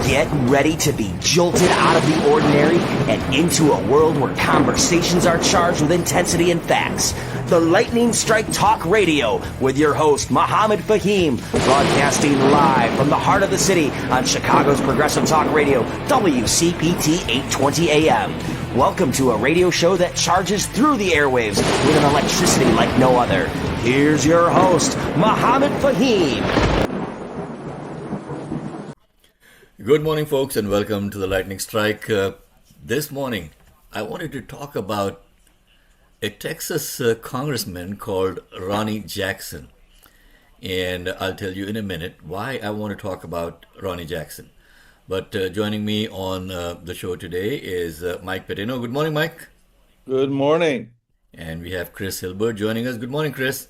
Get ready to be jolted out of the ordinary and into a world where conversations are charged with intensity and facts. The Lightning Strike Talk Radio with your host, Mohammed Faheem, broadcasting live from the heart of the city on Chicago's Progressive Talk Radio, WCPT 820 AM. Welcome to a radio show that charges through the airwaves with an electricity like no other. Here's your host, Mohammed Faheem. Good morning, folks, and welcome to the Lightning Strike. This morning, I wanted to talk about a Texas congressman called Ronnie Jackson. And I'll tell you in a minute why I want to talk about Ronnie Jackson. But joining me on the show today is Mike Patino. Good morning, Mike. Good morning. And we have Chris Hilbert joining us. Good morning, Chris.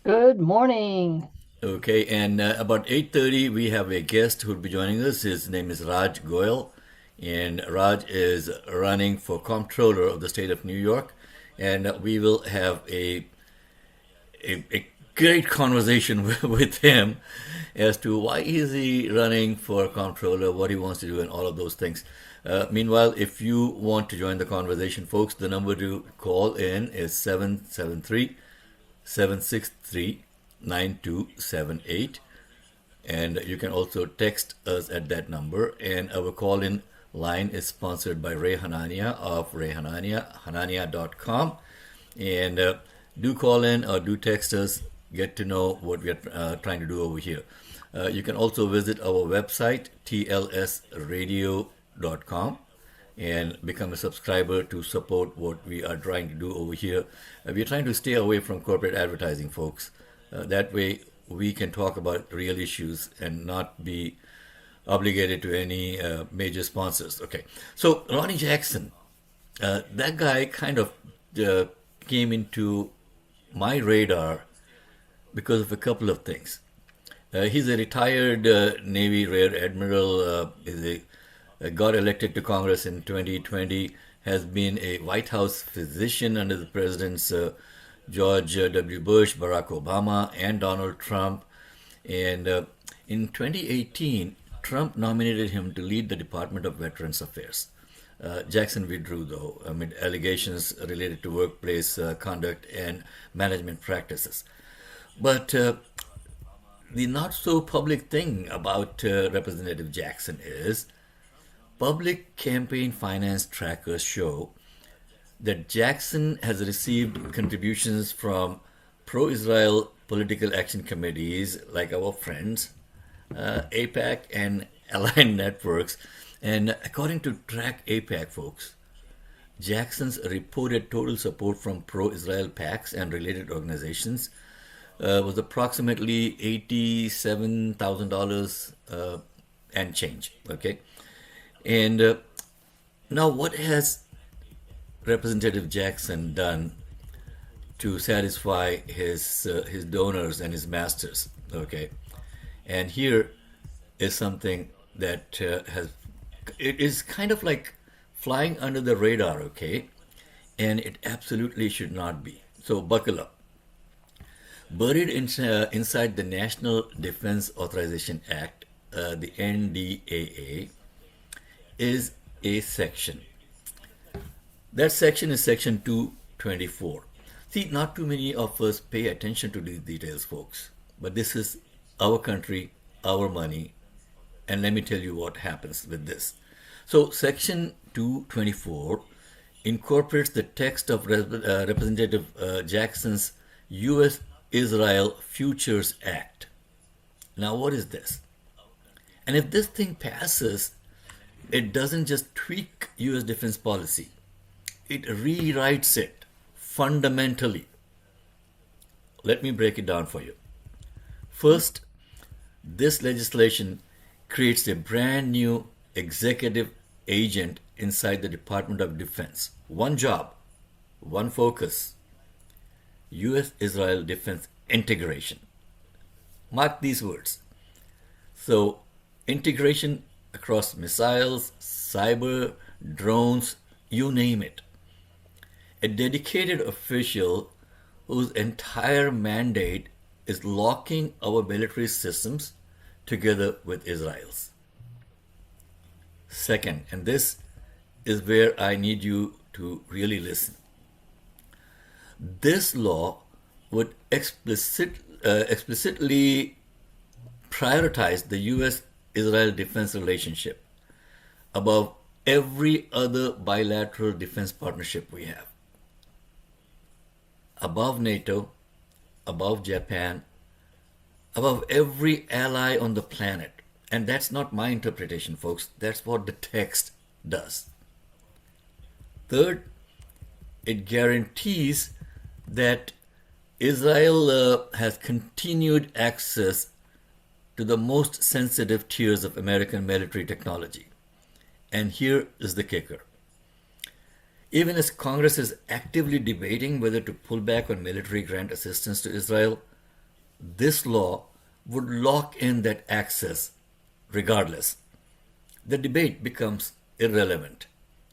Good morning. Okay, and about 8:30, we have a guest who will be joining us. His name is Raj Goyle, and Raj is running for Comptroller of the state of New York, and we will have a great conversation with him as to why is he running for Comptroller, what he wants to do, and all of those things. Meanwhile, if you want to join the conversation, folks, the number to call in is 773-763 9278, and you can also text us at that number. And our call-in line is sponsored by Ray Hanania of hanania.com. And do call in or do text us, get to know what we are trying to do over here. You can also visit our website, tlsradio.com, and become a subscriber to support what we are trying to do over here. We are trying to stay away from corporate advertising, folks. That way we can talk about real issues and not be obligated to any major sponsors. Okay, so Ronnie Jackson, that guy kind of came into my radar because of a couple of things. He's a retired Navy Rear Admiral, got elected to Congress in 2020, has been a White House physician under the president's George W. Bush, Barack Obama, and Donald Trump. And in 2018, Trump nominated him to lead the Department of Veterans Affairs. Jackson withdrew, though, amid allegations related to workplace conduct and management practices. But the not-so-public thing about Representative Jackson is public campaign finance trackers show that Jackson has received contributions from pro-Israel political action committees like our friends, AIPAC and Allied Networks. And according to Track AIPAC, folks, Jackson's reported total support from pro-Israel PACs and related organizations was approximately $87,000 and change. Okay, and now what has Representative Jackson done to satisfy his donors and his masters? Okay, and here is something that it is kind of like flying under the radar. Okay, and it absolutely should not be. So buckle up. Buried inside the National Defense Authorization Act, the NDAA, is a section. That section is section 224. See, not too many of us pay attention to these details, folks. But this is our country, our money, and let me tell you what happens with this. So section 224 incorporates the text of Representative Jackson's U.S. Israel Futures Act. Now, what is this? And if this thing passes, it doesn't just tweak U.S. defense policy. It rewrites it fundamentally. Let me break it down for you. First, this legislation creates a brand new executive agent inside the Department of Defense. One job, one focus: U.S. Israel defense integration. Mark these words. So, integration across missiles, cyber, drones, you name it. A dedicated official whose entire mandate is locking our military systems together with Israel's. Second, and this is where I need you to really listen. This law would explicitly prioritize the U.S. Israel defense relationship above every other bilateral defense partnership we have, above NATO, above Japan, above every ally on the planet. And that's not my interpretation, folks. That's what the text does. Third, it guarantees that Israel has continued access to the most sensitive tiers of American military technology. And here is the kicker. Even as Congress is actively debating whether to pull back on military grant assistance to Israel, this law would lock in that access regardless. The debate becomes irrelevant.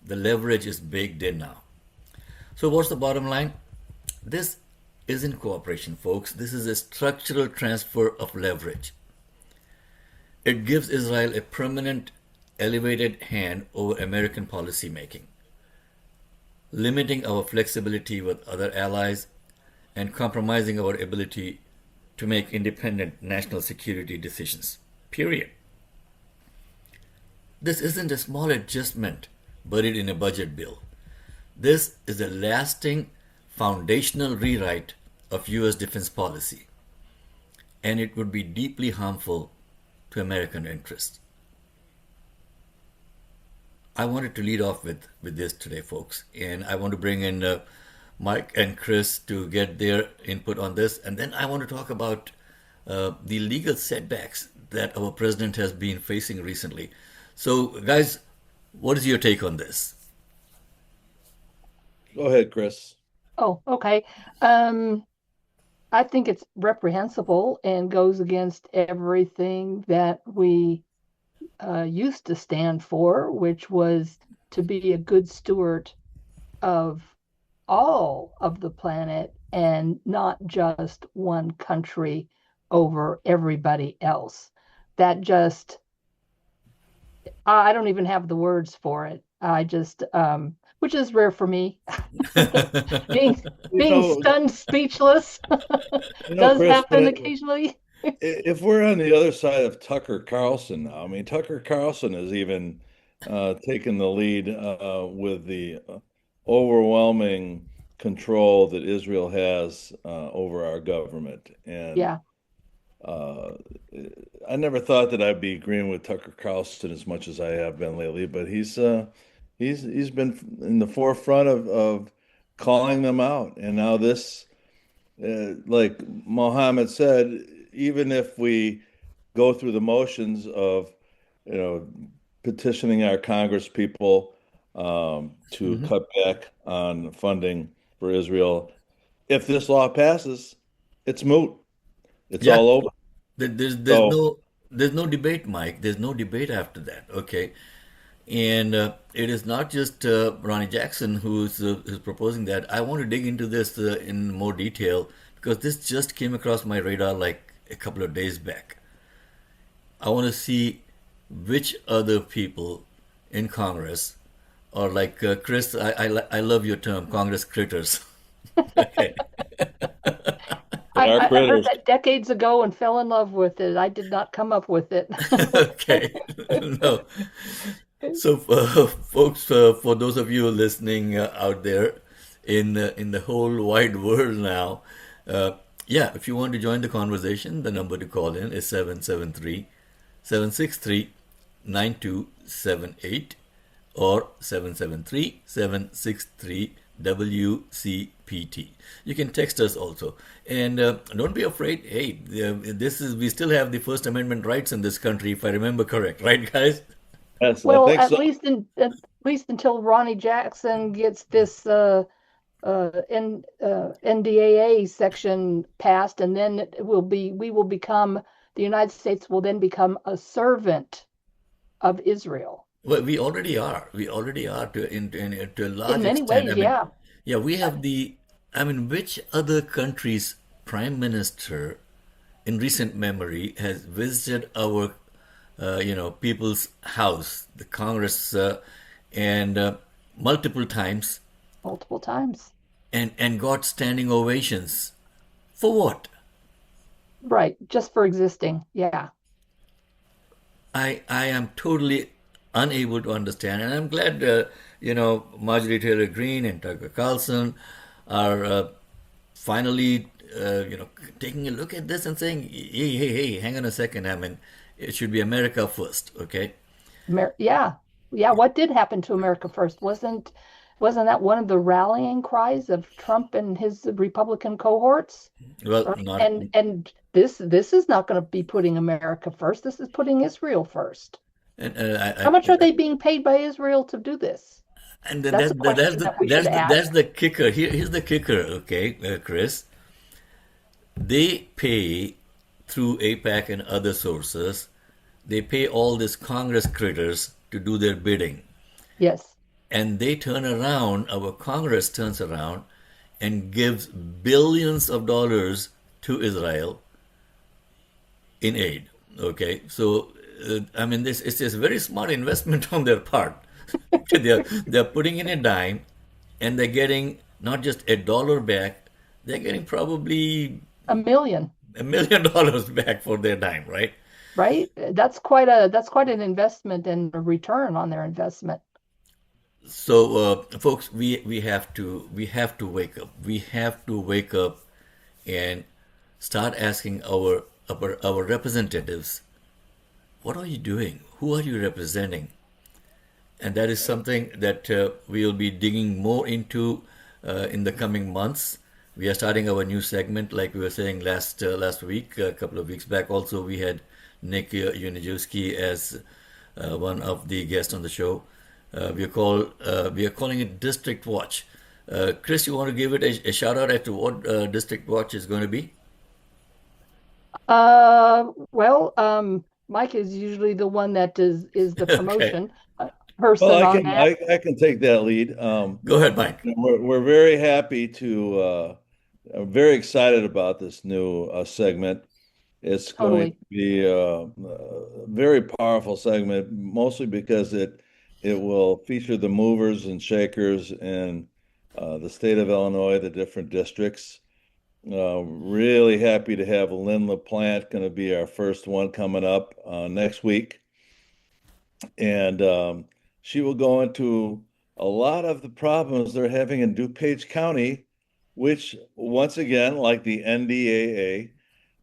The leverage is baked in now. So, what's the bottom line? This isn't cooperation, folks. This is a structural transfer of leverage. It gives Israel a permanent, elevated hand over American policymaking, limiting our flexibility with other allies and compromising our ability to make independent national security decisions. Period. This isn't a small adjustment buried in a budget bill. This is a lasting, foundational rewrite of U.S. defense policy, and it would be deeply harmful to American interests. I wanted to lead off with this today, folks, and I want to bring in Mike and Chris to get their input on this, and then I want to talk about the legal setbacks that our president has been facing recently. So, guys, what is your take on this? Go ahead, Chris. Oh, okay. I think it's reprehensible and goes against everything that we used to stand for, which was to be a good steward of all of the planet and not just one country over everybody else. That just, I don't even have the words for it. I just, which is rare for me. being stunned, speechless does Chris, happen occasionally. if we're on the other side of Tucker Carlson now, I mean, Tucker Carlson has even taken the lead with the overwhelming control that Israel has over our government. And Yeah. I never thought that I'd be agreeing with Tucker Carlson as much as I have been lately, but he's been in the forefront of calling them out. And now this, like Mohammed said, even if we go through the motions of, petitioning our Congress people to cut back on funding for Israel, if this law passes, it's moot. It's Yeah, all over. So, there's no debate, Mike. There's no debate after that. Okay, and it is not just Ronnie Jackson who's proposing that. I want to dig into this in more detail because this just came across my radar like a couple of days back. I want to see which other people in Congress or like Chris. I love your term, Congress critters. Okay. our I heard critters. that decades ago and fell in love with it. I did not come up with it. Okay. No. So, folks, for those of you listening out there in the whole wide world now, yeah, if you want to join the conversation, the number to call in is 773-763-9278 or 773-763 WCPT. You can text us also, and don't be afraid. Hey, we still have the First Amendment rights in this country, if I remember correct, right, guys? Yes, I Well, think so. at least until Ronnie Jackson gets this NDAA section passed, and then the United States will then become a servant of Israel. Well, we already are. We already are to a large In many extent. ways, I mean, yeah. yeah, we have I mean, which other country's prime minister in recent memory has visited our people's house, the Congress, and multiple times, multiple times. and got standing ovations. For what? Right, just for existing. Yeah. I am totally unable to understand, and I'm glad Marjorie Taylor Greene and Tucker Carlson are finally taking a look at this and saying, hey, hang on a second. I mean, it should be America first, okay? Yeah. Yeah, what did happen to America first? Wasn't that one of the rallying cries of Trump and his Republican cohorts? Well, Right? not And this is not going to be putting America first. This is putting Israel first. and How much are they being paid by Israel to do this? and then That's a question that we should that's ask. the kicker. Here's the kicker, okay, Chris. They pay through APAC and other sources. They pay all these Congress critters to do their bidding. Yes. And they turn around, our Congress turns around and gives billions of dollars to Israel in aid. Okay, so I mean, this is a very smart investment on their part. They're putting in a dime, and they're getting not just a dollar back, they're getting probably A million, $1 million back for their dime, right? right? That's quite an investment and a return on their investment. So, folks, we have to wake up. We have to wake up and start asking our representatives, what are you doing? Who are you representing? And that is something that we will be digging more into in the coming months. We are starting our new segment, like we were saying last week, a couple of weeks back. Also, we had Nick Unijewski as one of the guests on the show. We are calling it District Watch. Chris, you want to give it a shout out as to what District Watch is going to be? Well, Mike is usually the one that is the Okay, promotion Well, person I on can that. I can take that lead. go ahead, Mike. We're very happy to very excited about this new segment. It's going to Totally. be a very powerful segment, mostly because it will feature the movers and shakers in the state of Illinois, the different districts. Really happy to have Lynn LaPlante going to be our first one coming up next week. And she will go into a lot of the problems they're having in DuPage County, which, once again, like the NDAA,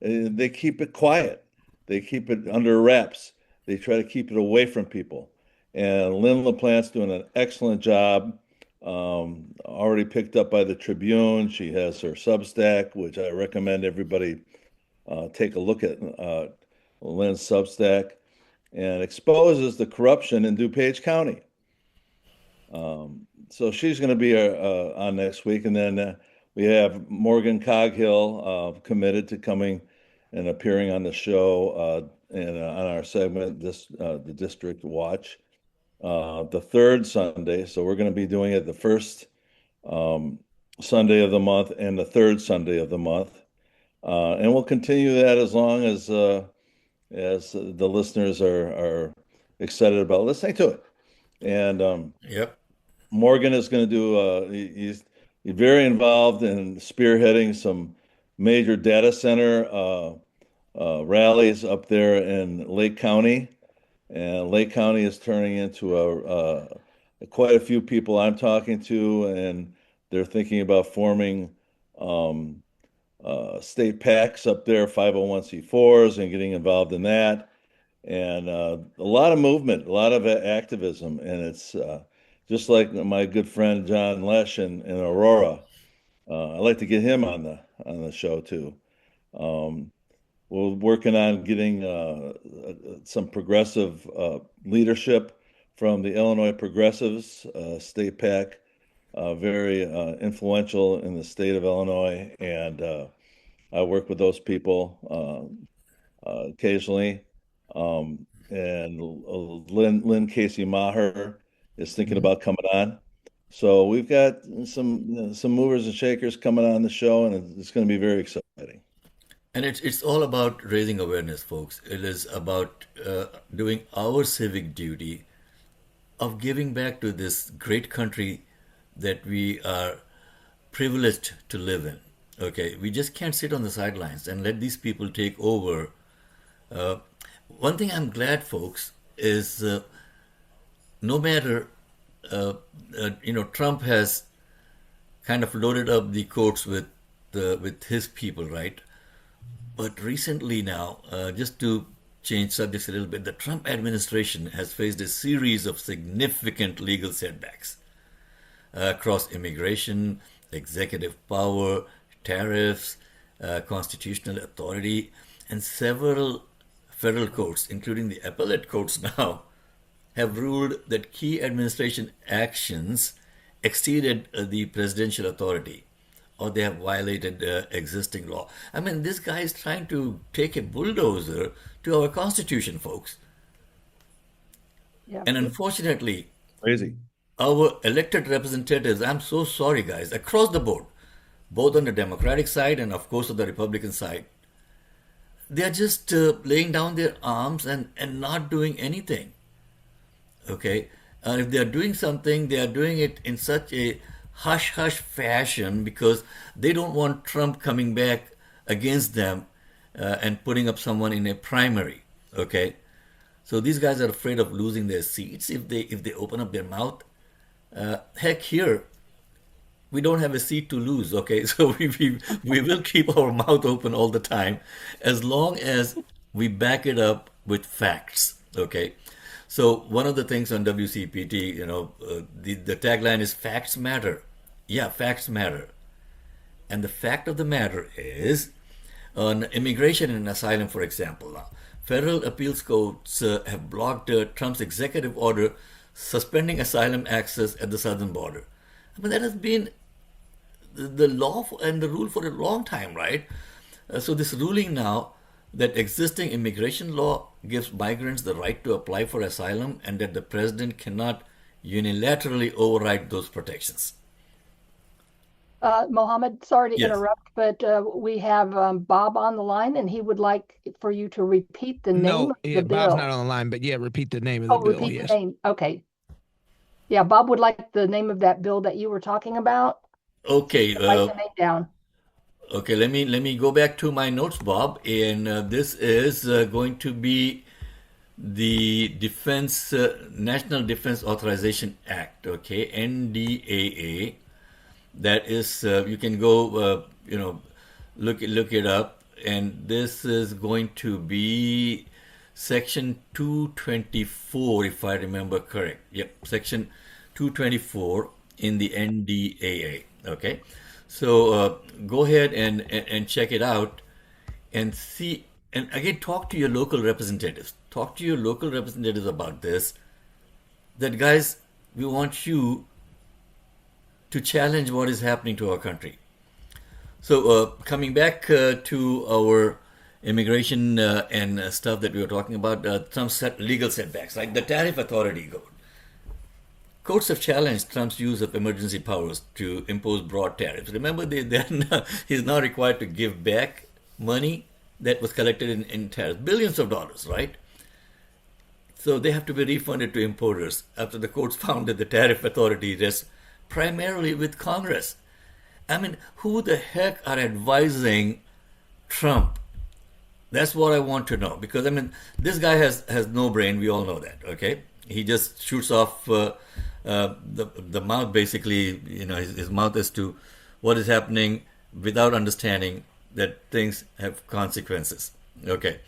they keep it quiet. They keep it under wraps. They try to keep it away from people. And Lynn LaPlante's doing an excellent job. Already picked up by the Tribune. She has her Substack, which I recommend everybody take a look at Lynn's Substack, and exposes the corruption in DuPage County. So she's going to be on next week, and then we have Morgan Coghill committed to coming and appearing on the show and on our segment, the District Watch, the third Sunday. So we're going to be doing it the first um, Sunday of the month and the third Sunday of the month, and we'll continue that as the listeners are excited about listening to it. And Yep. Morgan is going to do, he's very involved in spearheading some major data center rallies up there in Lake County. And Lake County is turning into quite a few people I'm talking to, and they're thinking about forming um, state PACs up there, 501c4s, and getting involved in that. And a lot of movement, a lot of activism. And it's just like my good friend John Lesh in Aurora. I'd like to get him on the show too. Um, we're working on getting some progressive leadership from the Illinois Progressives state PAC, very influential in the state of Illinois, and I work with those people occasionally. And Lynn Casey Maher is thinking Mhm. about coming on. So we've got some movers and shakers coming on the show, and it's going to be very exciting. And it's all about raising awareness, folks. It is about doing our civic duty of giving back to this great country that we are privileged to live in. Okay, we just can't sit on the sidelines and let these people take over. Uh, One thing I'm glad, folks, is no matter Trump has kind of loaded up the courts with his people, right? But recently now, just to change subjects a little bit, the Trump administration has faced a series of significant legal setbacks across immigration, executive power, tariffs, constitutional authority, and several federal courts, including the appellate courts now, have ruled that key administration actions exceeded the presidential authority or they have violated existing law. I mean, this guy is trying to take a bulldozer to our Constitution, folks. Yeah. And unfortunately, Crazy. our elected representatives, I'm so sorry, guys, across the board, both on the Democratic side and, of course, on the Republican side, they are just laying down their arms and not doing anything. Okay? And if they are doing something, they are doing it in such a hush hush fashion because they don't want Trump coming back against them and putting up someone in a primary. Okay? So these guys are afraid of losing their seats if they open up their mouth. Heck, here we don't have a seat to lose. Okay, so we will keep our mouth open all the time, as long as we back it up with facts. Okay, so one of the things on WCPT, the tagline is "Facts matter." Yeah, facts matter, and the fact of the matter is, on immigration and asylum, for example, now, federal appeals courts have blocked Trump's executive order suspending asylum access at the southern border. I mean, that has been the law and the rule for a long time, right? So this ruling now that existing immigration law gives migrants the right to apply for asylum and that the president cannot unilaterally override those protections. Mohammed, sorry to Yes. interrupt, but we have Bob on the line, and he would like for you to repeat the name No, of yeah, the Bob's bill. not on the line, but yeah, repeat the name of the Oh, bill. repeat Yes. the name. Okay. Yeah, Bob would like the name of that bill that you were talking about. Okay, Write the name down. okay. Let me go back to my notes, Bob, and this is going to be the National Defense Authorization Act. Okay, NDAA. That is, you can go, look it up, and this is going to be Section 224, if I remember correct. Yep, Section 224 in the NDAA. Okay, so go ahead and check it out and see. And again, talk to your local representatives. Talk to your local representatives about this. That guys, we want you to challenge what is happening to our country. So, coming back to our immigration and stuff that we were talking about, Trump's legal setbacks, like the Tariff Authority Code. Courts have challenged Trump's use of emergency powers to impose broad tariffs. Remember, he's now required to give back money that was collected in tariffs, billions of dollars, right? So they have to be refunded to importers after the courts found that the Tariff Authority rests primarily with Congress. I mean, who the heck are advising Trump? That's what I want to know. Because, I mean, this guy has no brain. We all know that, okay? He just shoots off the mouth, basically, his mouth as to what is happening without understanding that things have consequences. Okay.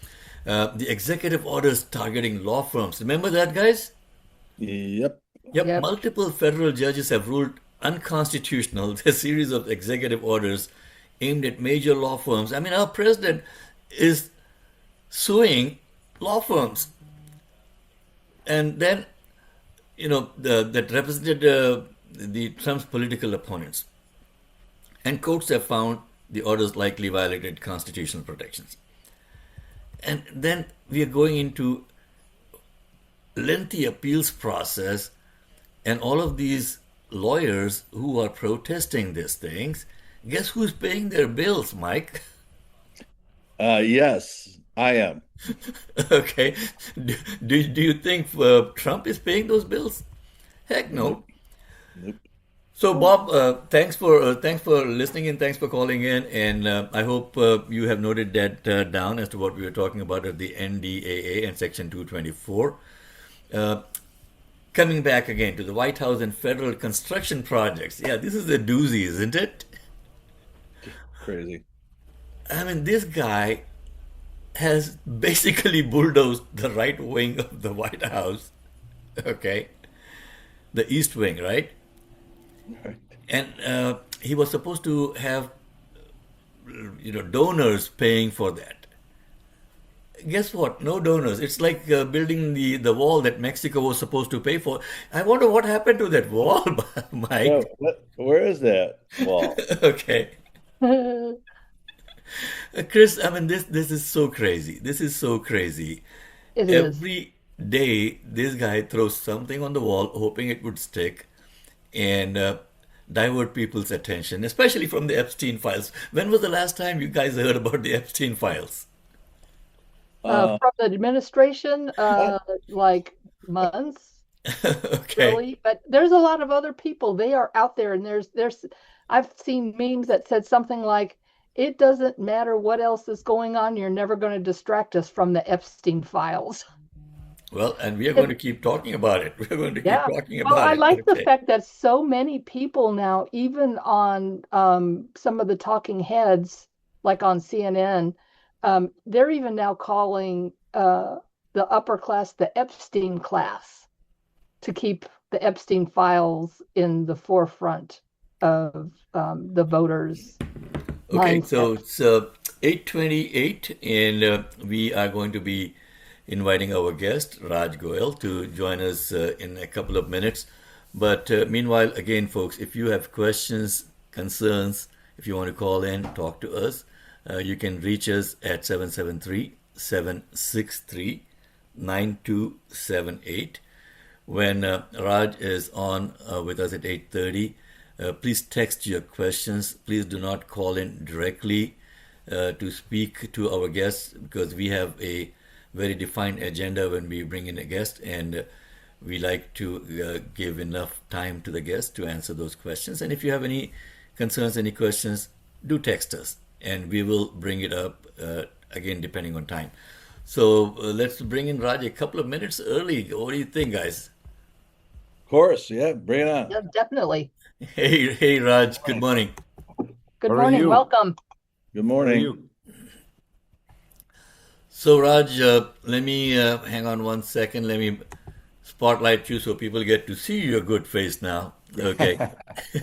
The executive orders targeting law firms. Remember that, guys? Yep. Yep, multiple federal judges have ruled unconstitutional a series of executive orders aimed at major law firms. I mean, our president is suing law firms. And then, that represented the Trump's political opponents. And courts have found the orders likely violated constitutional protections. And then we are going into lengthy appeals process, and all of these lawyers who are protesting these things, guess who's paying their bills, Mike? Yes, I am. Okay. Do you think Trump is paying those bills? Heck no. Nope. Nope. So Bob, thanks for listening and thanks for calling in, and I hope you have noted that down as to what we were talking about at the NDAA and Section 224. Uh, Coming back again to the White House and federal construction projects. Yeah, this is a doozy, isn't it? Crazy. I mean, this guy has basically bulldozed the right wing of the White House. Okay, the East Wing, right? Right. And he was supposed to have, donors paying for that. Guess what? No donors. It's like building the wall that Mexico was supposed to pay for. I wonder what happened to that wall, Yeah, Mike. where is that wall? Okay, It Chris. I mean, this is so crazy. This is so crazy. is. Every day, this guy throws something on the wall, hoping it would stick, and divert people's attention, especially from the Epstein files. When was the last time you guys heard about the Epstein files? Uh, From the administration, what? like months, Okay. really. But there's a lot of other people. They are out there, and I've seen memes that said something like, "It doesn't matter what else is going on. You're never going to distract us from the Epstein files." Well, and we are going And to keep talking about it. We're going to keep yeah. talking Well, about I it. like the Okay. fact that so many people now, even on some of the talking heads, like on CNN, they're even now calling the upper class the Epstein class to keep the Epstein files in the forefront of the voters' Okay, mindset. so it's 8:28, and we are going to be inviting our guest, Raj Goyle, to join us in a couple of minutes. But meanwhile, again, folks, if you have questions, concerns, if you want to call in, talk to us, you can reach us at 773-763-9278. When Raj is on with us at 8:30, please text your questions. Please do not call in directly to speak to our guests because we have a very defined agenda when we bring in a guest, and we like to give enough time to the guest to answer those questions. And if you have any concerns, any questions, do text us, and we will bring it up again depending on time. So let's bring in Raj a couple of minutes early. What do you think, guys? Of course, yeah, bring it on. Yeah, definitely. Hey, Raj. Good morning. Good How are morning. you? Welcome. Good How are morning. you? So, Raj, let me hang on one second. Let me spotlight you so people get to see your good face now. Okay.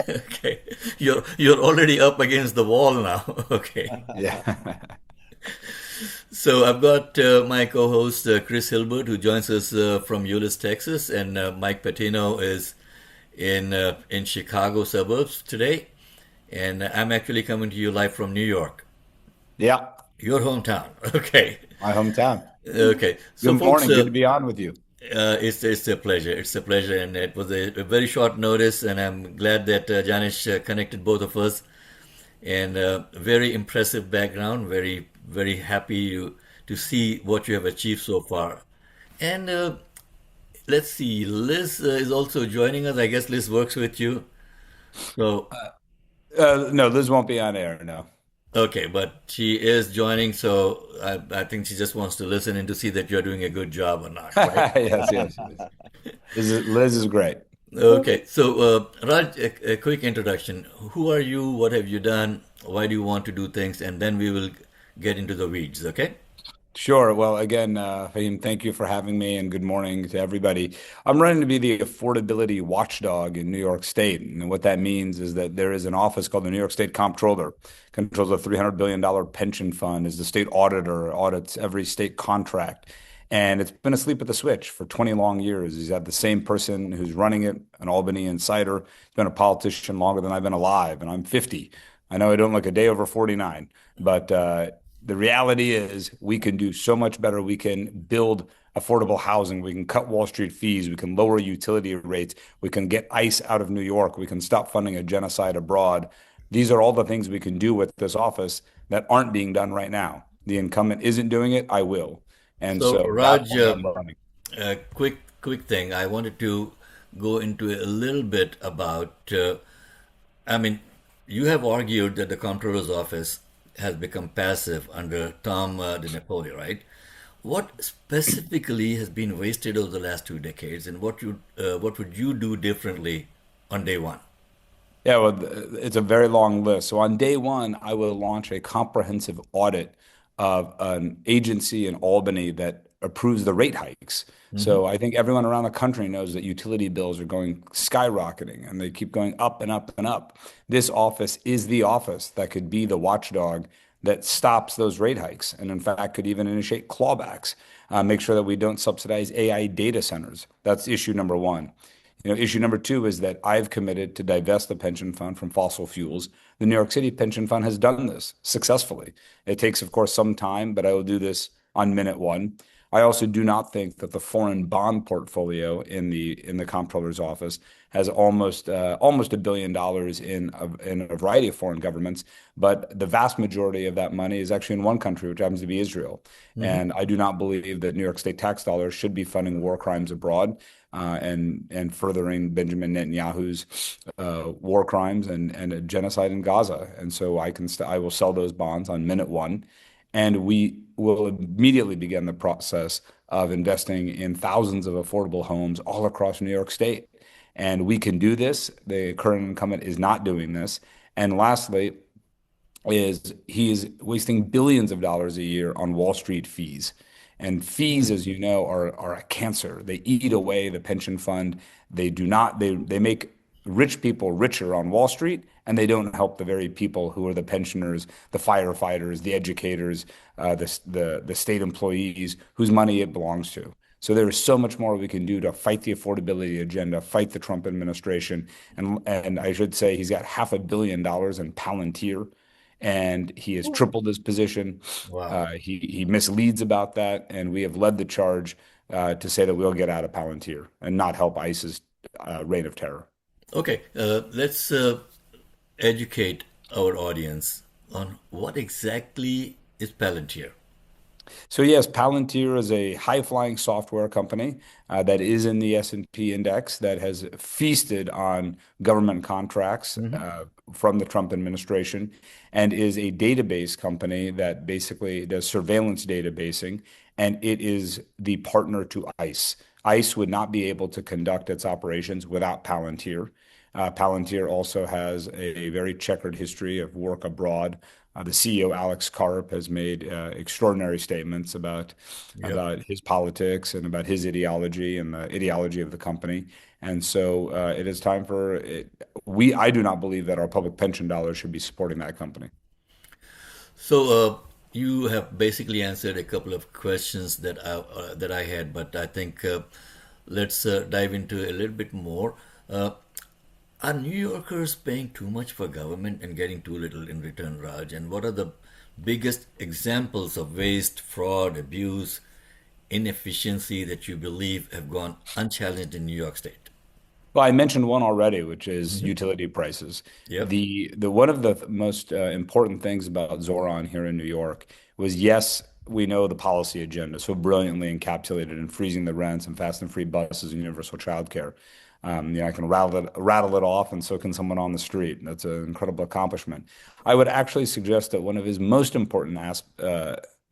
Okay. You're already up against the wall now. Okay. Yeah. So I've got my co-host Chris Hilbert, who joins us from Euless, Texas, and Mike Patino is in Chicago suburbs today, and I'm actually coming to you live from New York, Yeah. your hometown. Okay. My hometown. Okay. So, Good folks, morning. Good to be on with you. it's a pleasure. It's a pleasure, and it was a very short notice, and I'm glad that Janish connected both of us. And very impressive background. Very happy to see what you have achieved so far. And let's see, Liz is also joining us. I guess Liz works with you. So No, Liz won't be on air. No. okay, but she is joining. So I think she just wants to listen in to see that you're doing a good job or not, right? Yes, yes, yes. Liz is great. Okay, so Raj, a quick introduction. Who are you? What have you done? Why do you want to do things? And then we will get into the weeds, okay? Sure. Well, again, Faheem, thank you for having me, and good morning to everybody. I'm running to be the affordability watchdog in New York State, and what that means is that there is an office called the New York State Comptroller, controls a $300 billion pension fund, is the state auditor, audits every state contract, and it's been asleep at the switch for 20 long years. He's had the same person who's running it, an Albany insider. He's been a politician longer than I've been alive, and I'm 50. I know I don't look a day over 49, but the reality is we can do so much better. We can build affordable housing. We can cut Wall Street fees. We can lower utility rates. We can get ICE out of New York. We can stop funding a genocide abroad. These are all the things we can do with this office that aren't being done right now. the incumbent isn't doing it, I will. And So, so that's Raj, why I'm running. quick thing. I wanted to go into a little bit about. I mean, you have argued that the comptroller's office has become passive under Tom DiNapoli, right? What specifically has been wasted over the last 2 decades, and what would you do differently on day one? Yeah, well, it's a very long list. So on day one, I will launch a comprehensive audit of an agency in Albany that approves the rate hikes. Hmm. So I think everyone around the country knows that utility bills are going skyrocketing and they keep going up and up and up. This office is the office that could be the watchdog that stops those rate hikes and, in fact, could even initiate clawbacks, make sure that we don't subsidize AI data centers. That's issue number one. Issue number two is that I've committed to divest the pension fund from fossil fuels. The New York City pension fund has done this successfully. It takes, of course, some time, but I will do this on minute one. I also do not think that the foreign bond portfolio in the comptroller's office has almost $1 billion in a variety of foreign governments, but the vast majority of that money is actually in one country, which happens to be Israel. Hmm. And I do not believe that New York State tax dollars should be funding war crimes abroad and furthering Benjamin Netanyahu's war crimes and a genocide in Gaza. And so I will sell those bonds on minute one, and we will immediately begin the process of investing in thousands of affordable homes all across New York State. And we can do this. The current incumbent is not doing this. And lastly, is he is wasting billions of dollars a year on Wall Street fees. And fees, as you know, are a cancer. They eat away the pension fund. They do not, they make rich people richer on Wall Street, and they don't help the very people who are the pensioners, the firefighters, the educators, the state employees whose money it belongs to. So there is so much more we can do to fight the affordability agenda, fight the Trump administration, and I should say he's got $500 million in Palantir, and he has tripled his position. Wow. He misleads about that, and we have led the charge to say that we'll get out of Palantir and not help ISIS's reign of terror. Okay, let's educate our audience on what exactly is Palantir. So yes, Palantir is a high-flying software company that is in the S&P index that has feasted on government contracts from the Trump administration and is a database company that basically does surveillance databasing, and it is the partner to ICE. ICE would not be able to conduct its operations without Palantir. Palantir also has a very checkered history of work abroad. The CEO, Alex Karp, has made extraordinary statements Yep. about his politics and about his ideology and the ideology of the company. And so it is time for it. I do not believe that our public pension dollars should be supporting that company. So you have basically answered a couple of questions that I had, but I think let's dive into a little bit more. Are New Yorkers paying too much for government and getting too little in return, Raj? And what are the biggest examples of waste, fraud, abuse, inefficiency that you believe have gone unchallenged in New York State? Well, I mentioned one already, which is Hmm. utility prices. Yep. The one of the most important things about Zoran here in New York was, yes, we know the policy agenda so brilliantly encapsulated in freezing the rents and fast and free buses and universal childcare. I can rattle it off, and so can someone on the street. That's an incredible accomplishment. I would actually suggest that one of his most important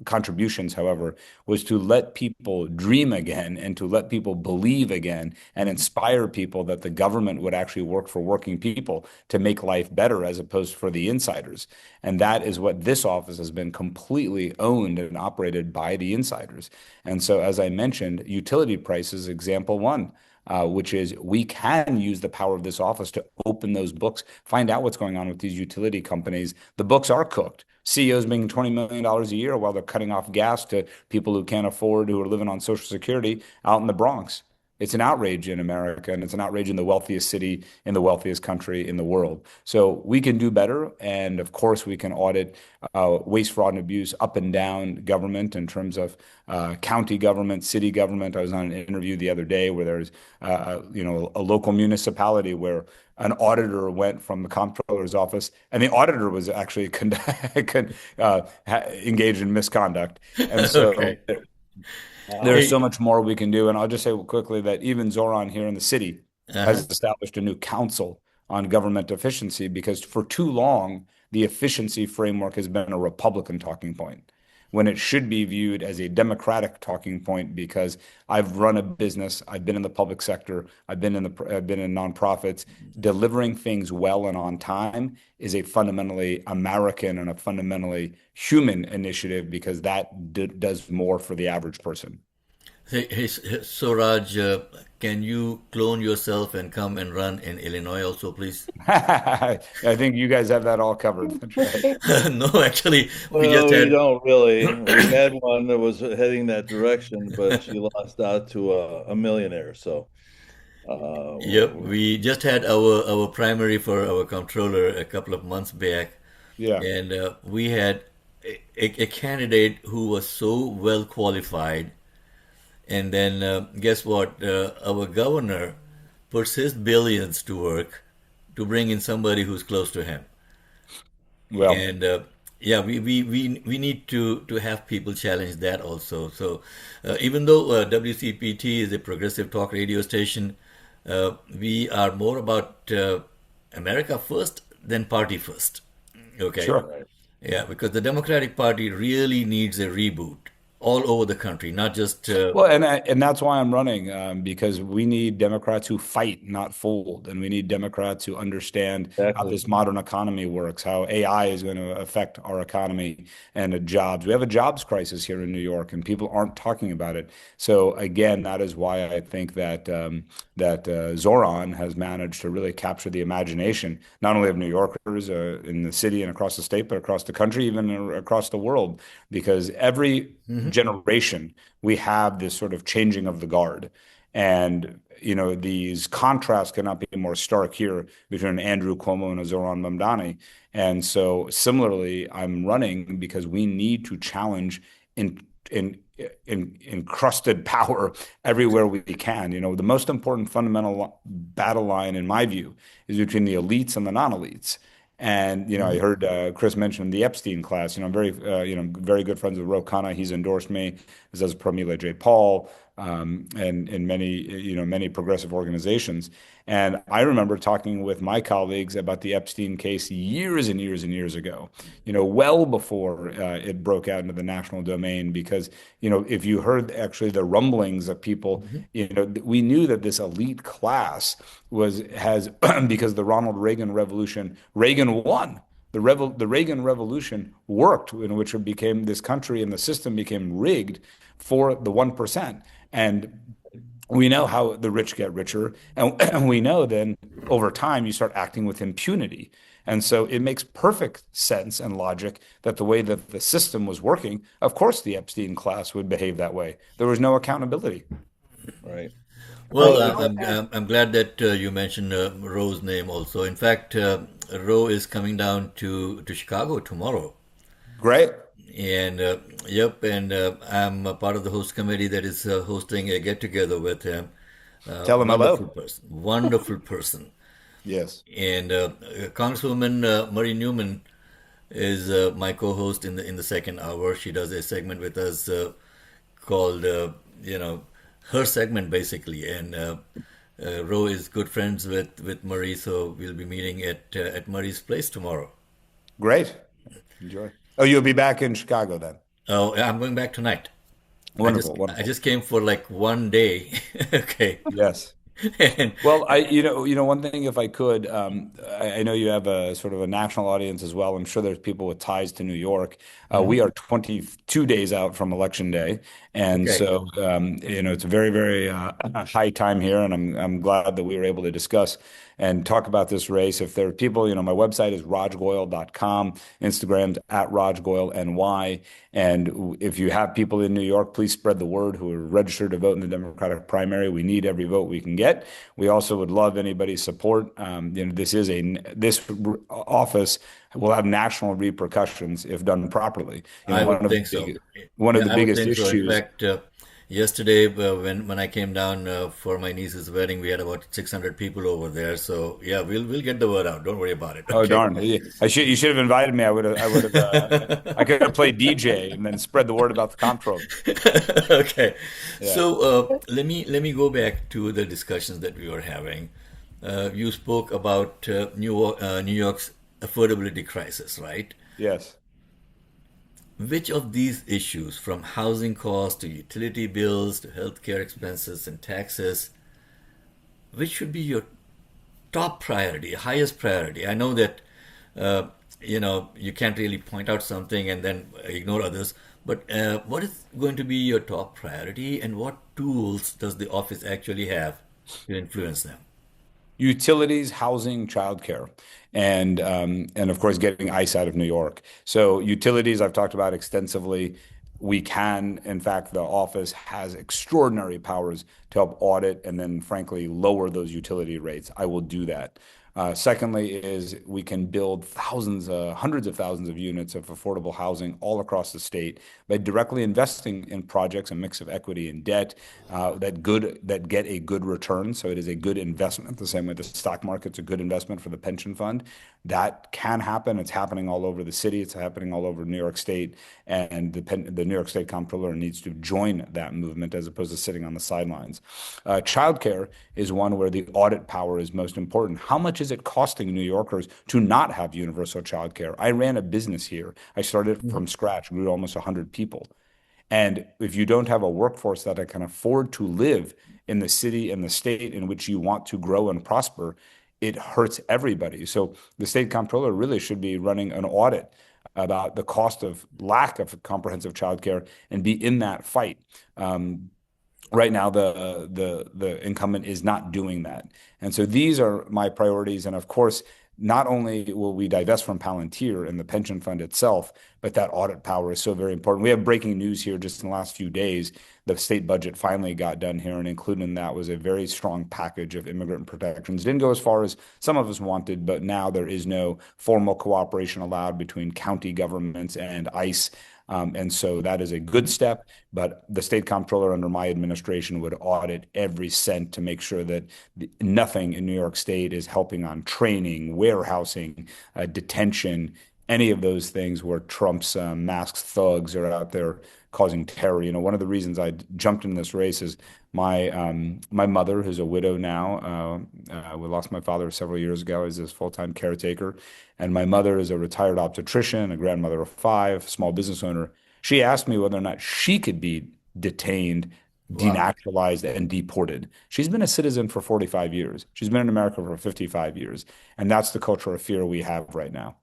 contributions, however, was to let people dream again and to let people believe again and inspire people that the government would actually work for working people to make life better as opposed for the insiders. And that is what this office has been completely owned and operated by the insiders. And so, as I mentioned, utility prices, example one. Which is we can use the power of this office to open those books, find out what's going on with these utility companies. The books are cooked. CEOs making $20 million a year while they're cutting off gas to people who can't afford, who are living on Social Security out in the Bronx. It's an outrage in America, and it's an outrage in the wealthiest city in the wealthiest country in the world. So we can do better, and of course we can audit waste, fraud, and abuse up and down government in terms of county government, city government. I was on an interview the other day where there's a local municipality where an auditor went from the comptroller's office, and the auditor was actually engaged in misconduct. And so Okay. there's Hey, so much more we can do. And I'll just say quickly that even Zoran here in the city uh-huh. has established a new council on government efficiency because for too long, the efficiency framework has been a Republican talking point when it should be viewed as a Democratic talking point because I've run a business, I've been in the public sector, I've been in nonprofits. Delivering things well and on time is a fundamentally American and a fundamentally human initiative because that does more for the average person. So Raj, can you clone yourself and come and run in Illinois also, please? I think you guys have that all covered. That's right. No, actually, we just Well, we had. don't really. We had one that was heading that direction, but she lost out to a millionaire. So, Yep, uh, we just had our primary for our controller a couple of months back, Yeah. and we had a candidate who was so well qualified, and then guess what? Our governor puts his billions to work to bring in somebody who's close to him. Well, And yeah, we need to have people challenge that also. So even though WCPT is a progressive talk radio station, we are more about America first than party first. Okay. sure. right. Yeah, because the Democratic Party really needs a reboot all over the country, not just Well, and that's why I'm running because we need Democrats who fight, not fold, and we need Democrats who understand how Exactly. this modern economy works, how AI is going to affect our economy and the jobs. We have a jobs crisis here in New York, and people aren't talking about it. So again, that is why I think that Zoran has managed to really capture the imagination not only of New Yorkers in the city and across the state, but across the country, even across the world, because every generation we have this sort of changing of the guard. And, these contrasts cannot be more stark here between Andrew Cuomo and a Zoran Mamdani. And so similarly, I'm running because we need to challenge in encrusted power everywhere we can. The most important fundamental battle line, in my view, is between the elites and the non-elites. And I Mhm. heard Chris mention the Epstein class. I'm very very good friends with Ro Khanna. He's endorsed me, as does Pramila J. Paul, and many many progressive organizations. And I remember talking with my colleagues about the Epstein case years and years and years ago. Well before it broke out into the national domain. Because if you heard actually the rumblings of people, Mhm. we knew that this elite class has because the Ronald Reagan Revolution, Reagan won. The Reagan Revolution worked, in which it became this country and the system became rigged for the 1%. And we know how the rich get richer. And we know then over time you start acting with impunity. And so it makes perfect sense and logic that the way that the system was working, of course, the Epstein class would behave that way. There was no accountability. Right. Well, Well, I'm glad that you mentioned Roe's name also. In fact, Roe is coming down to Chicago tomorrow. Great. And yep, and I'm a part of the host committee that is hosting a get together with him. Tell them Wonderful hello. person, wonderful person. Yes. And Congresswoman Marie Newman is my co-host in the second hour. She does a segment with us called her segment basically. And Ro is good friends with Marie, so we'll be meeting at Marie's place tomorrow. Great. Enjoy. Oh, you'll be back in Chicago then. Oh, I'm going back tonight. Wonderful, I wonderful. just came for like one day. Okay. Yes. And Well, one thing, if I could, I know you have a sort of a national audience as well. I'm sure there's people with ties to New York. We mhm. are 22 days out from Election Day, and Okay. so it's a very, very high time here, and I'm glad that we were able to discuss. and talk about this race. If there are people, my website is rajgoyle.com, Instagram's at rajgoyleny. And if you have people in New York, please spread the word who are registered to vote in the Democratic primary. We need every vote we can get. We also would love anybody's support. This office will have national repercussions if done properly. I would think so. One of Yeah, the I would biggest think so. In issues. fact, yesterday when I came down for my niece's wedding, we had about 600 people over there. So yeah, we'll get the word out. Don't worry about it. Oh Okay. darn! You should have invited me. I could have played DJ and then spread the word about the comptroller. Okay. Yeah. So let me go back to the discussions that we were having. You spoke about New York's affordability crisis, right? Yes. Which of these issues, from housing costs to utility bills to healthcare expenses and taxes, which should be your top priority, highest priority? I know that you can't really point out something and then ignore others, but what is going to be your top priority, and what tools does the office actually have to influence them? Utilities, housing, childcare, and of course getting ice out of New York. So utilities, I've talked about extensively. We can, in fact, the office has extraordinary powers to help audit and then, frankly, lower those utility rates. I will do that. Secondly, is we can build hundreds of thousands of units of affordable housing all across the state by directly investing in projects, a mix of equity and debt that get a good return. So it is a good investment, the same way the stock market's a good investment for the pension fund. That can happen. It's happening all over the city. It's happening all over New York State, and the New York State Comptroller needs to join that movement as opposed to sitting on the sidelines. Childcare is one where the audit power is most important. How much is it costing New Yorkers to not have universal childcare? I ran a business here. I started from scratch, grew to almost 100 people. And if you don't have a workforce that can afford to live in the city and the state in which you want to grow and prosper, it hurts everybody. So the state comptroller really should be running an audit about the cost of lack of comprehensive childcare and be in that fight. Right now, the incumbent is not doing that. And so these are my priorities. And of course, not only will we divest from Palantir and the pension fund itself, but that audit power is so very important. We have breaking news here just in the last few days. The state budget finally got done here, and included in that was a very strong package of immigrant protections. Didn't go as far as some of us wanted, but now there is no formal cooperation allowed between county governments and ICE. And so that is a good step, but the state comptroller under my administration would audit every cent to make sure that nothing in New York State is helping on training, warehousing, detention, any of those things where Trump's masked thugs are out there causing terror. One of the reasons I jumped in this race is my mother, who's a widow now. We lost my father several years ago as his full-time caretaker. And my mother is a retired obstetrician, a grandmother of 5, small business owner. She asked me whether or not she could be detained, denaturalized, and deported. She's been a citizen for 45 years. She's been in America for 55 years. And that's the culture of fear we have right now.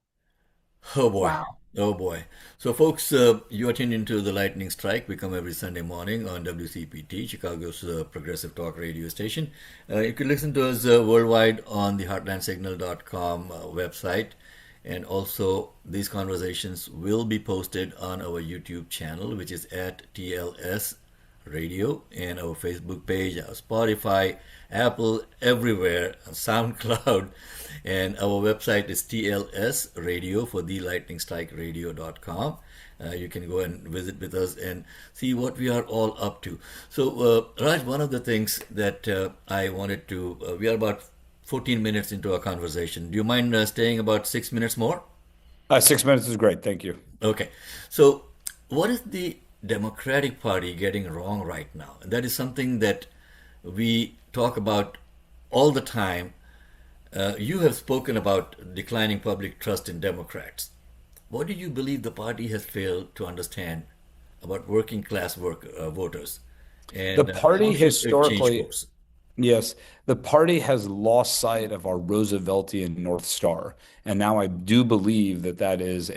Oh boy. Wow. Oh boy. So folks, you are tuned into the Lightning Strike. We come every Sunday morning on WCPT, Chicago's progressive talk radio station. You can listen to us worldwide on the heartlandsignal.com website. And also, these conversations will be posted on our YouTube channel, which is at TLS Radio, and our Facebook page, our Spotify, Apple, everywhere, SoundCloud, and our website is TLS Radio for thelightningstrikeradio.com. You can go and visit with us and see what we are all up to. So, Raj, one of the things that I wanted to, we are about 14 minutes into our conversation. Do you mind staying about 6 minutes more? 6 minutes is great. Thank you. Okay. So, what is the Democratic Party getting wrong right now? And that is something that we talk about all the time. You have spoken about declining public trust in Democrats. What do you believe the party has failed to understand about working class voters? And The party how should it change historically, course? yes, the party has lost sight of our Rooseveltian North Star. And now I do believe that that is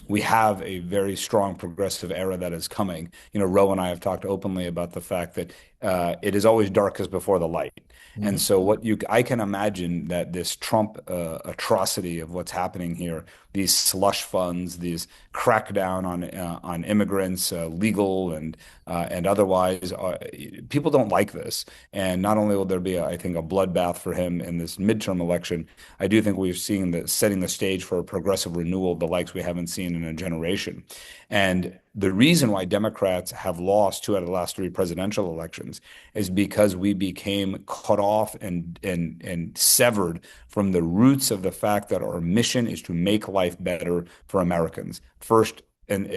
we have a very strong progressive era that is coming. Ro and I have talked openly about the fact that it is always darkest before the light. And Mhm. so I can imagine that this Trump atrocity of what's happening here, these slush funds, these crackdown on immigrants, legal and otherwise, people don't like this. And not only will there be, I think, a bloodbath for him in this midterm election, I do think we're seeing setting the stage for a progressive renewal of the likes we haven't seen in a generation. And the reason why Democrats have lost two out of the last three presidential elections is because we became cut off and severed from the roots of the fact that our mission is to make life better for Americans first. And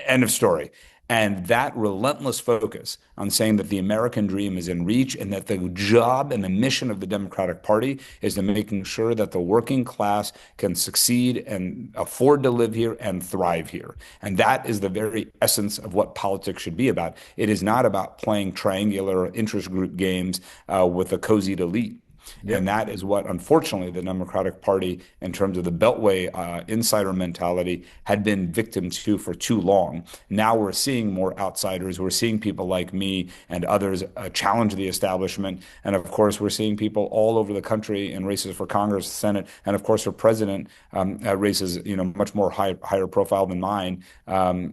end of story. And that relentless focus on saying that the American dream is in reach and that the job and the mission of the Democratic Party is to making sure that the working class can succeed and afford to live here and thrive here. And that is the very essence of what politics should be about. It is not about playing triangular interest group games with a cozied elite. And Yep. that is what, unfortunately, the Democratic Party, in terms of the Beltway insider mentality, had been victim to for too long. Now we're seeing more outsiders. We're seeing people like me and others challenge the establishment. And of course, we're seeing people all over the country in races for Congress, Senate, and of course for president races, much more higher profile than mine,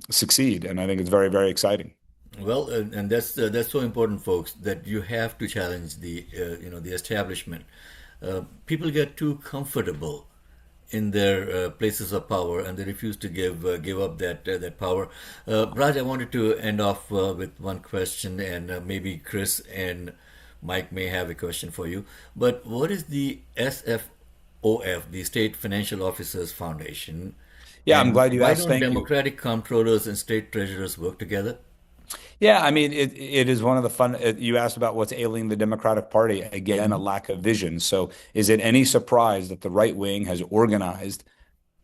succeed. And I think it's very, very exciting. Well, and that's so important, folks, that you have to challenge the establishment. People get too comfortable in their places of power, and they refuse to give up that power. Raj, I wanted to end off with one question, and maybe Chris and Mike may have a question for you. But what is the SFOF, the State Financial Officers Foundation, Yeah, I'm and glad you why asked. don't Thank you. Democratic comptrollers and state treasurers work together? Yeah, I mean, it is one of the fun. You asked about what's ailing the Democratic Party. Again, a Mhm. lack of vision. So, is it any surprise that the right wing has organized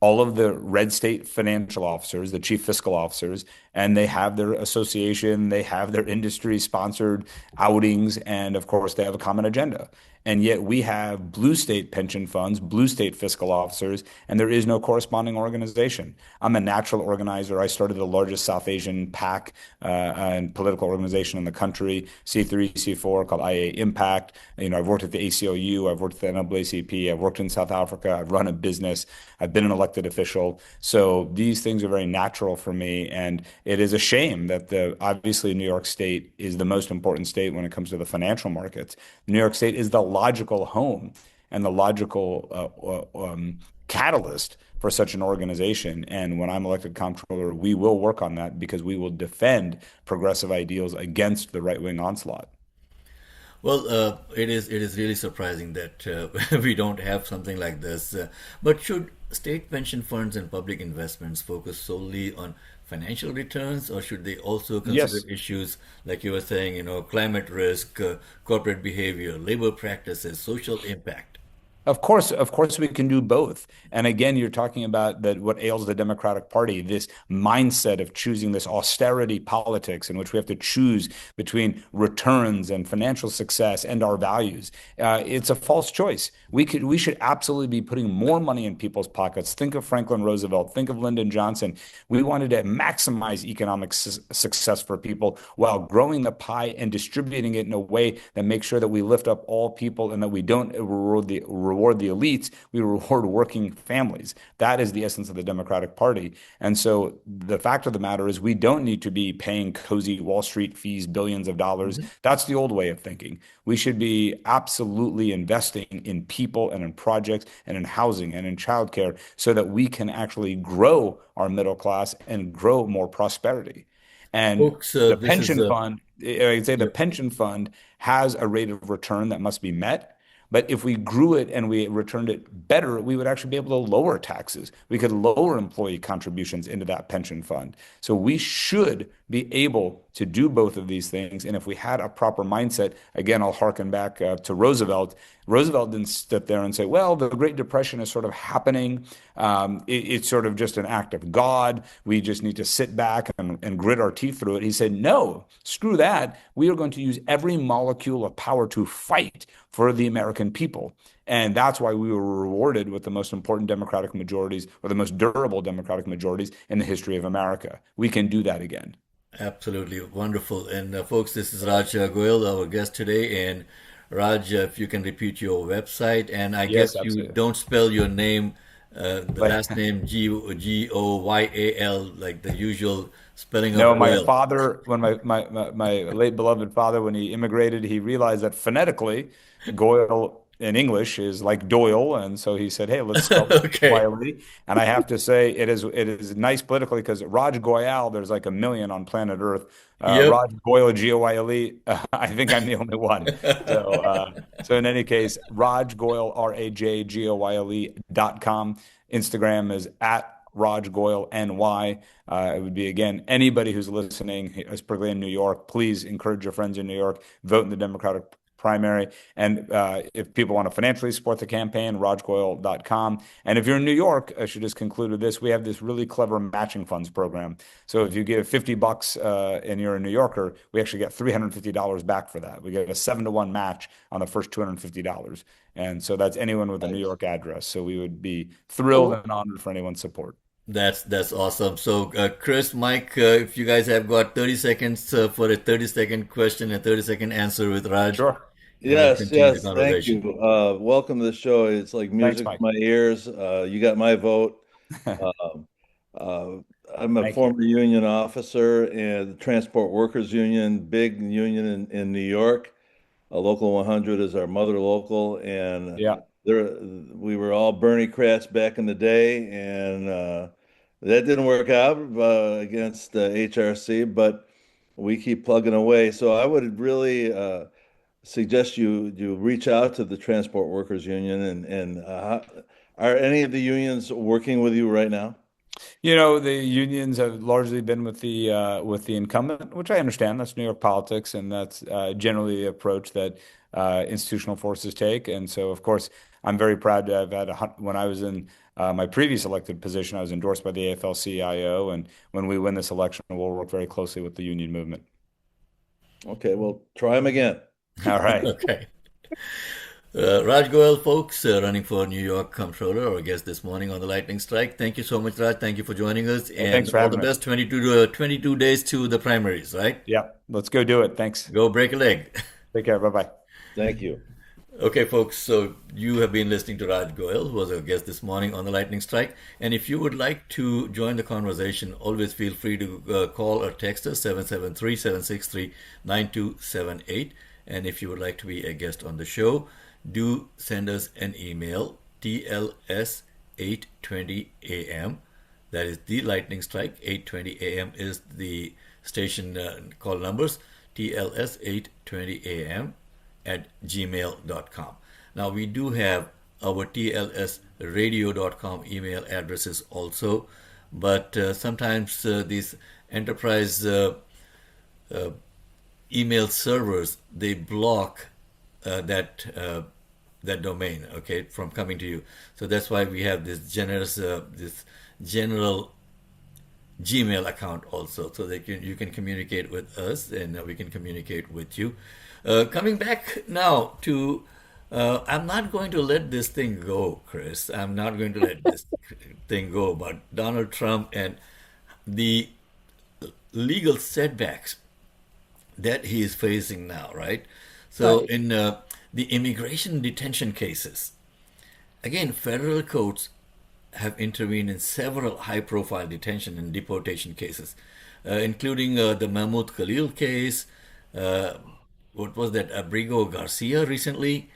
all of the red state financial officers, the chief fiscal officers, and they have their association, they have their industry sponsored outings, and of course, they have a common agenda. And yet we have blue state pension funds, blue state fiscal officers, and there is no corresponding organization. I'm a natural organizer. I started the largest South Asian PAC and political organization in the country, C3, C4, called IA Impact. I've worked at the ACLU, I've worked at the NAACP, I've worked in South Africa, I've run a business, I've been an elected official. So these things are very natural for me. And it is a shame that obviously New York State is the most important state when it comes to the financial markets. New York State is the logical home and the logical catalyst for such an organization. And when I'm elected comptroller, we will work on that because we will defend progressive ideals against the right wing onslaught. Well, it is really surprising that we don't have something like this. But should state pension funds and public investments focus solely on financial returns, or should they also consider Yes. issues like you were saying, climate risk, corporate behavior, labor practices, social impact? Of course, we can do both. And again, you're talking about that what ails the Democratic Party, this mindset of choosing this austerity politics in which we have to choose between returns and financial success and our values. It's a false choice. We should absolutely be putting more money in people's pockets. Think of Franklin Roosevelt. Think of Lyndon Johnson. We wanted to maximize economic success for people while growing the pie and distributing it in a way that makes sure that we lift up all people and that we don't reward the elites, we reward working families. That is the essence of the Democratic Party. And so the fact of the matter is we don't need to be paying cozy Wall Street fees, billions of dollars. Mhm. That's the old way of thinking. We should be absolutely investing in people and in projects and in housing and in childcare so that we can actually grow our middle class and grow more prosperity. And Folks, the this is pension fund, I'd say the yep. pension fund has a rate of return that must be met. But if we grew it and we returned it better, we would actually be able to lower taxes. We could lower employee contributions into that pension fund. So we should be able to do both of these things. And if we had a proper mindset, again, I'll harken back to Roosevelt. Roosevelt didn't sit there and say, well, the Great Depression is sort of happening. It's sort of just an act of God. We just need to sit back and grit our teeth through it. He said, no, screw that. We are going to use every molecule of power to fight for the American people. And that's why we were rewarded with the most important democratic majorities, or the most durable democratic majorities in the history of America. We can do that again. Absolutely wonderful. And folks, this is Raj Goyle, our guest today. And Raj, if you can repeat your website, and I Yes, guess you absolutely. don't spell your name, the But last name Goyal, like the usual spelling of no, my Goyle. father, when my late beloved father, when he immigrated, he realized that phonetically, Goyle in English is like Doyle, and so he said, "Hey, let's spell it Okay. Wiley." And I have to say, it is nice politically because Raj Goyle, there's like a million on planet Earth. Yep. Raj Goyle, Goyle, I think I'm the only one. So in any case, Raj Goyle, RajGoyle.com. Instagram is at Raj Goyle NY. It would be, again, anybody who's listening, particularly in New York, please encourage your friends in New York, vote in the Democratic primary. And if people want to financially support the campaign, rajgoyle.com. And if you're in New York, I should just conclude with this. We have this really clever matching funds program. So if you give $50 and you're a New Yorker, we actually get $350 back for that. We get a 7-to-1 match on the first $250. And so that's anyone with a New Nice. York address. So we would be thrilled Cool. and honored for anyone's support. That's awesome. So, Chris, Mike, if you guys have got 30 seconds for a 30-second question and 30-second answer with Raj, Sure. and we'll Yes, continue the yes, thank conversation. you. Welcome to the show. It's like Thanks, music to Mike. my ears. You got my vote. Um, uh, I'm a Thank you. former union officer and the Transport Workers Union, big union in New York. Local 100 is our mother local, and Yeah. there we were all Bernie crats back in the day, and that didn't work out against HRC, but we keep plugging away. So I would really suggest you reach out to the Transport Workers Union, and are any of the unions working with you right now? The unions have largely been with the incumbent, which I understand. That's New York politics, and that's generally the approach that institutional forces take. And so, of course, I'm very proud to have when I was in my previous elected position, I was endorsed by the AFL-CIO, and when we win this election, we'll work very closely with the union movement. Okay, well, try them again. All right. Okay. Raj Goyle, folks, running for New York Comptroller, our guest this morning on the Lightning Strike. Thank you so much, Raj. Thank you for joining us, Well, thanks and for all the having me. best. 22 days to the primaries, right? Yeah, let's go do it. Thanks. Go break a leg. Take care. Bye-bye. Thank you. Okay, folks, so you have been listening to Raj Goyle, who was our guest this morning on the Lightning Strike. And if you would like to join the conversation, always feel free to call or text us 773-763-9278. And if you would like to be a guest on the show, do send us an email, tls820am. That is the Lightning Strike. 820am is the station call numbers, tls820am at gmail.com. Now, we do have our tlsradio.com email addresses also, but sometimes these enterprise email servers, they block that domain, okay, from coming to you. So that's why we have this this general Gmail account also, so that you can communicate with us and we can communicate with you. Coming back now to, I'm not going to let this thing go, Chris. I'm not going to let this thing go. But Donald Trump and the legal setbacks that he is facing now, right? So Right. in the immigration detention cases, again, federal courts have intervened in several high-profile detention and deportation cases, including the Mahmoud Khalil case. Uh, what was that? Abrigo Garcia recently,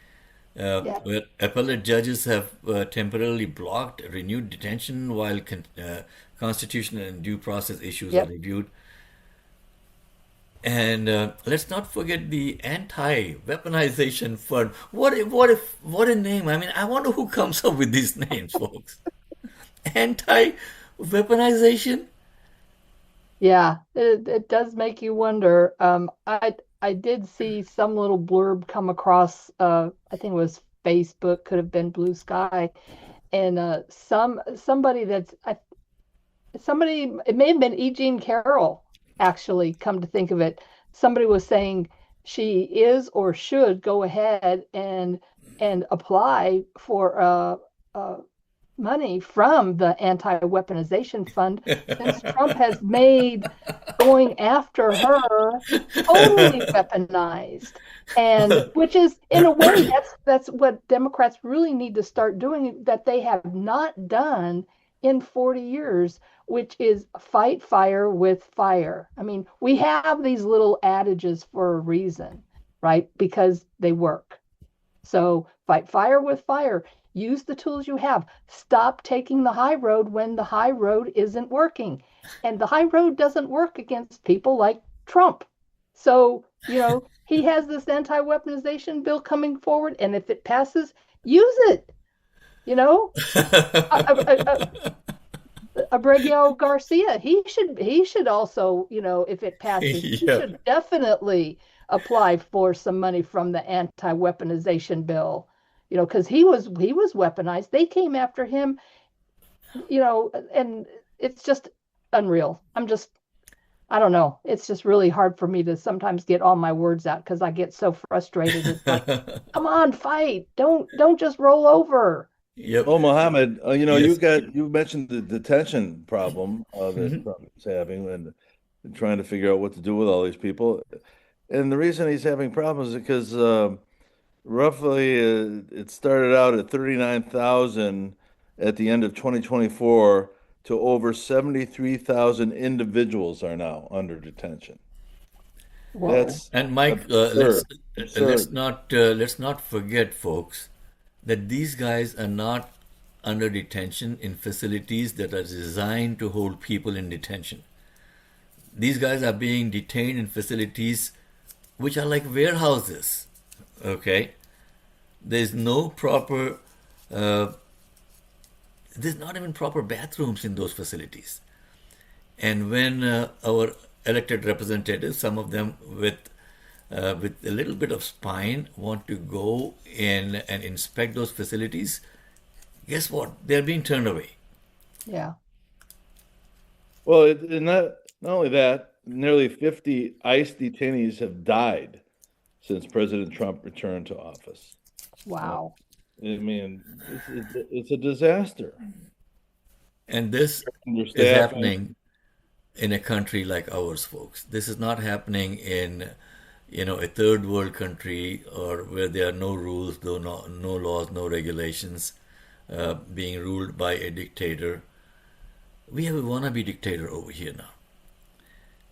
Yeah. where appellate judges have temporarily blocked renewed detention while constitutional and due process issues are Yep. reviewed. And let's not forget the anti-weaponization fund. What a name! I mean, I wonder who comes up with these names, folks. Anti-weaponization. Yeah, it does make you wonder. I did see some little blurb come across. I think it was Facebook, could have been Blue Sky, and somebody somebody, it may have been E. Jean Carroll, actually, come to think of it. Somebody was saying she is or should go ahead and apply for money from the anti-weaponization fund, since Trump has made going after her totally weaponized. And which is, in a way, that's what Democrats really need to start doing, that they have not done in 40 years, which is fight fire with fire. I mean, we have these little adages for a reason, right? Because they work. So fight fire with fire. Use the tools you have. Stop taking the high road when the high road isn't working. And the high road doesn't work against people like Trump. So, he has this anti weaponization bill coming forward. And if it passes, use it. You know, Abrego Garcia, he should also, if it passes, he Yep. should definitely apply for some money from the anti-weaponization bill. Because he was weaponized. They came after him, and it's just unreal. I don't know. It's just really hard for me to sometimes get all my words out because I get so frustrated. It's like, come on, fight. Don't just roll over. Yep. Well, Mohammed, Yes. you mentioned the detention problem that Mhm. Trump is having and trying to figure out what to do with all these people. And the reason he's having problems is because roughly it started out at 39,000 at the end of 2024 to over 73,000 individuals are now under detention. Whoa. That's And Mike, absurd, absurd. let's not forget, folks, that these guys are not under detention in facilities that are designed to hold people in detention. These guys are being detained in facilities which are like warehouses. Okay, there's no proper, uh, there's not even proper bathrooms in those facilities. And when our elected representatives, some of them with a little bit of spine, want to go in and inspect those facilities, guess what? They're being turned away. Yeah. Well, and not only that, nearly 50 ICE detainees have died since President Trump returned to office. Uh, Wow. I mean, it's a disaster. And this is Understaffing. happening in a country like ours, folks. This is not happening in, a third world country or where there are no rules, no laws, no regulations, being ruled by a dictator. We have a wannabe dictator over here now,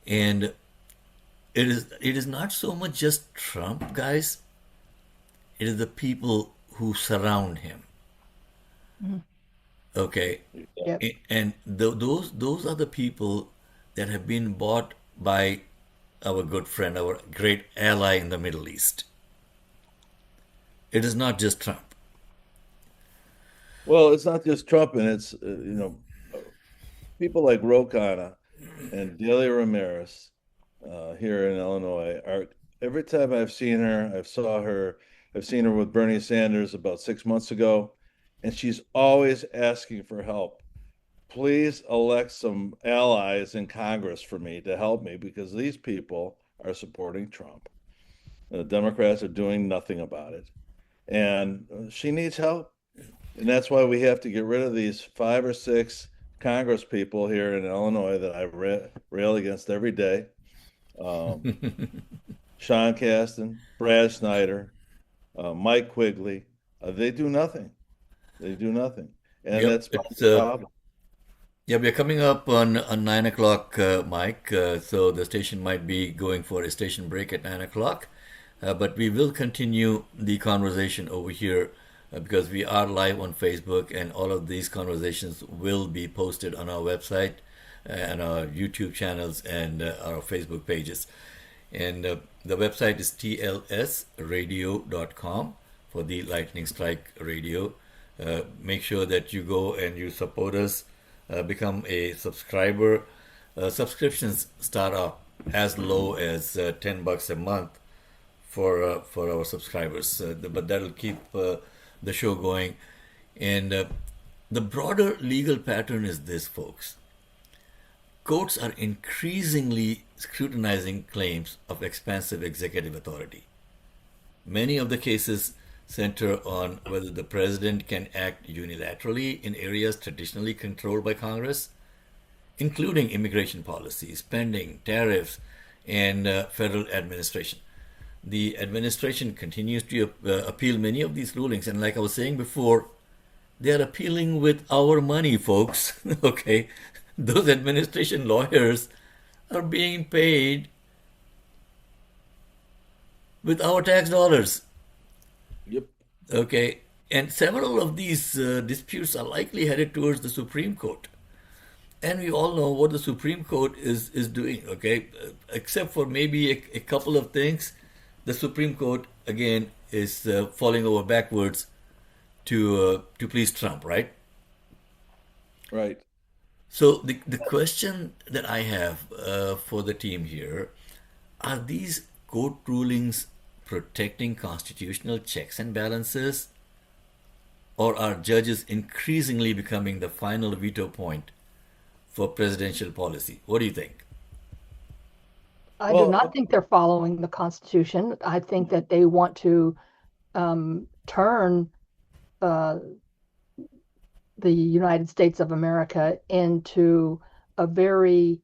and it is not so much just Trump, guys. It is the people who surround him. Mm. Okay, Yep. and those are the people that have been bought by our good friend, our great ally in the Middle East. It is not just Trump. Well, it's not just Trump, and it's people like Rokana and Delia Ramirez here in Illinois are every time I've seen her with Bernie Sanders about 6 months ago, and she's always asking for help. Please elect some allies in Congress for me to help me because these people are supporting Trump. The Democrats are doing nothing about it. And she needs help. And that's why we have to get rid of these 5 or 6 Congress people here in Illinois that I rail against every day. Um, Sean Casten, Brad Snyder, Mike Quigley. They do nothing. They do nothing. And Yep, that's part of it's the problem. yeah, we're coming up on 9 o'clock, Mike. So the station might be going for a station break at 9 o'clock, but we will continue the conversation over here because we are live on Facebook, and all of these conversations will be posted on our website and our YouTube channels and our Facebook pages. And the website is tlsradio.com for the Lightning Strike Radio. Make sure that you go and you support us, become a subscriber, Subscriptions start off as low as $10 a month for our subscribers, but that'll keep the show going. And the broader legal pattern is this, folks. Courts are increasingly scrutinizing claims of expansive executive authority. Many of the cases center on whether the president can act unilaterally in areas traditionally controlled by Congress, including immigration policy, spending, tariffs, and federal administration. The administration continues to appeal many of these rulings, and like I was saying before, they are appealing with our money, folks. Okay, those administration lawyers are being paid with our tax dollars. Yep. Okay, and several of these disputes are likely headed towards the Supreme Court. And we all know what the Supreme Court is doing, okay? Except for maybe a couple of things, the Supreme Court, again, is falling over backwards to please Trump, right? Right. So the question that I have for the team here, are these court rulings protecting constitutional checks and balances, or are judges increasingly becoming the final veto point for presidential policy? What do you think? I do not think they're following the Constitution. I think that they want to turn the United States of America into a very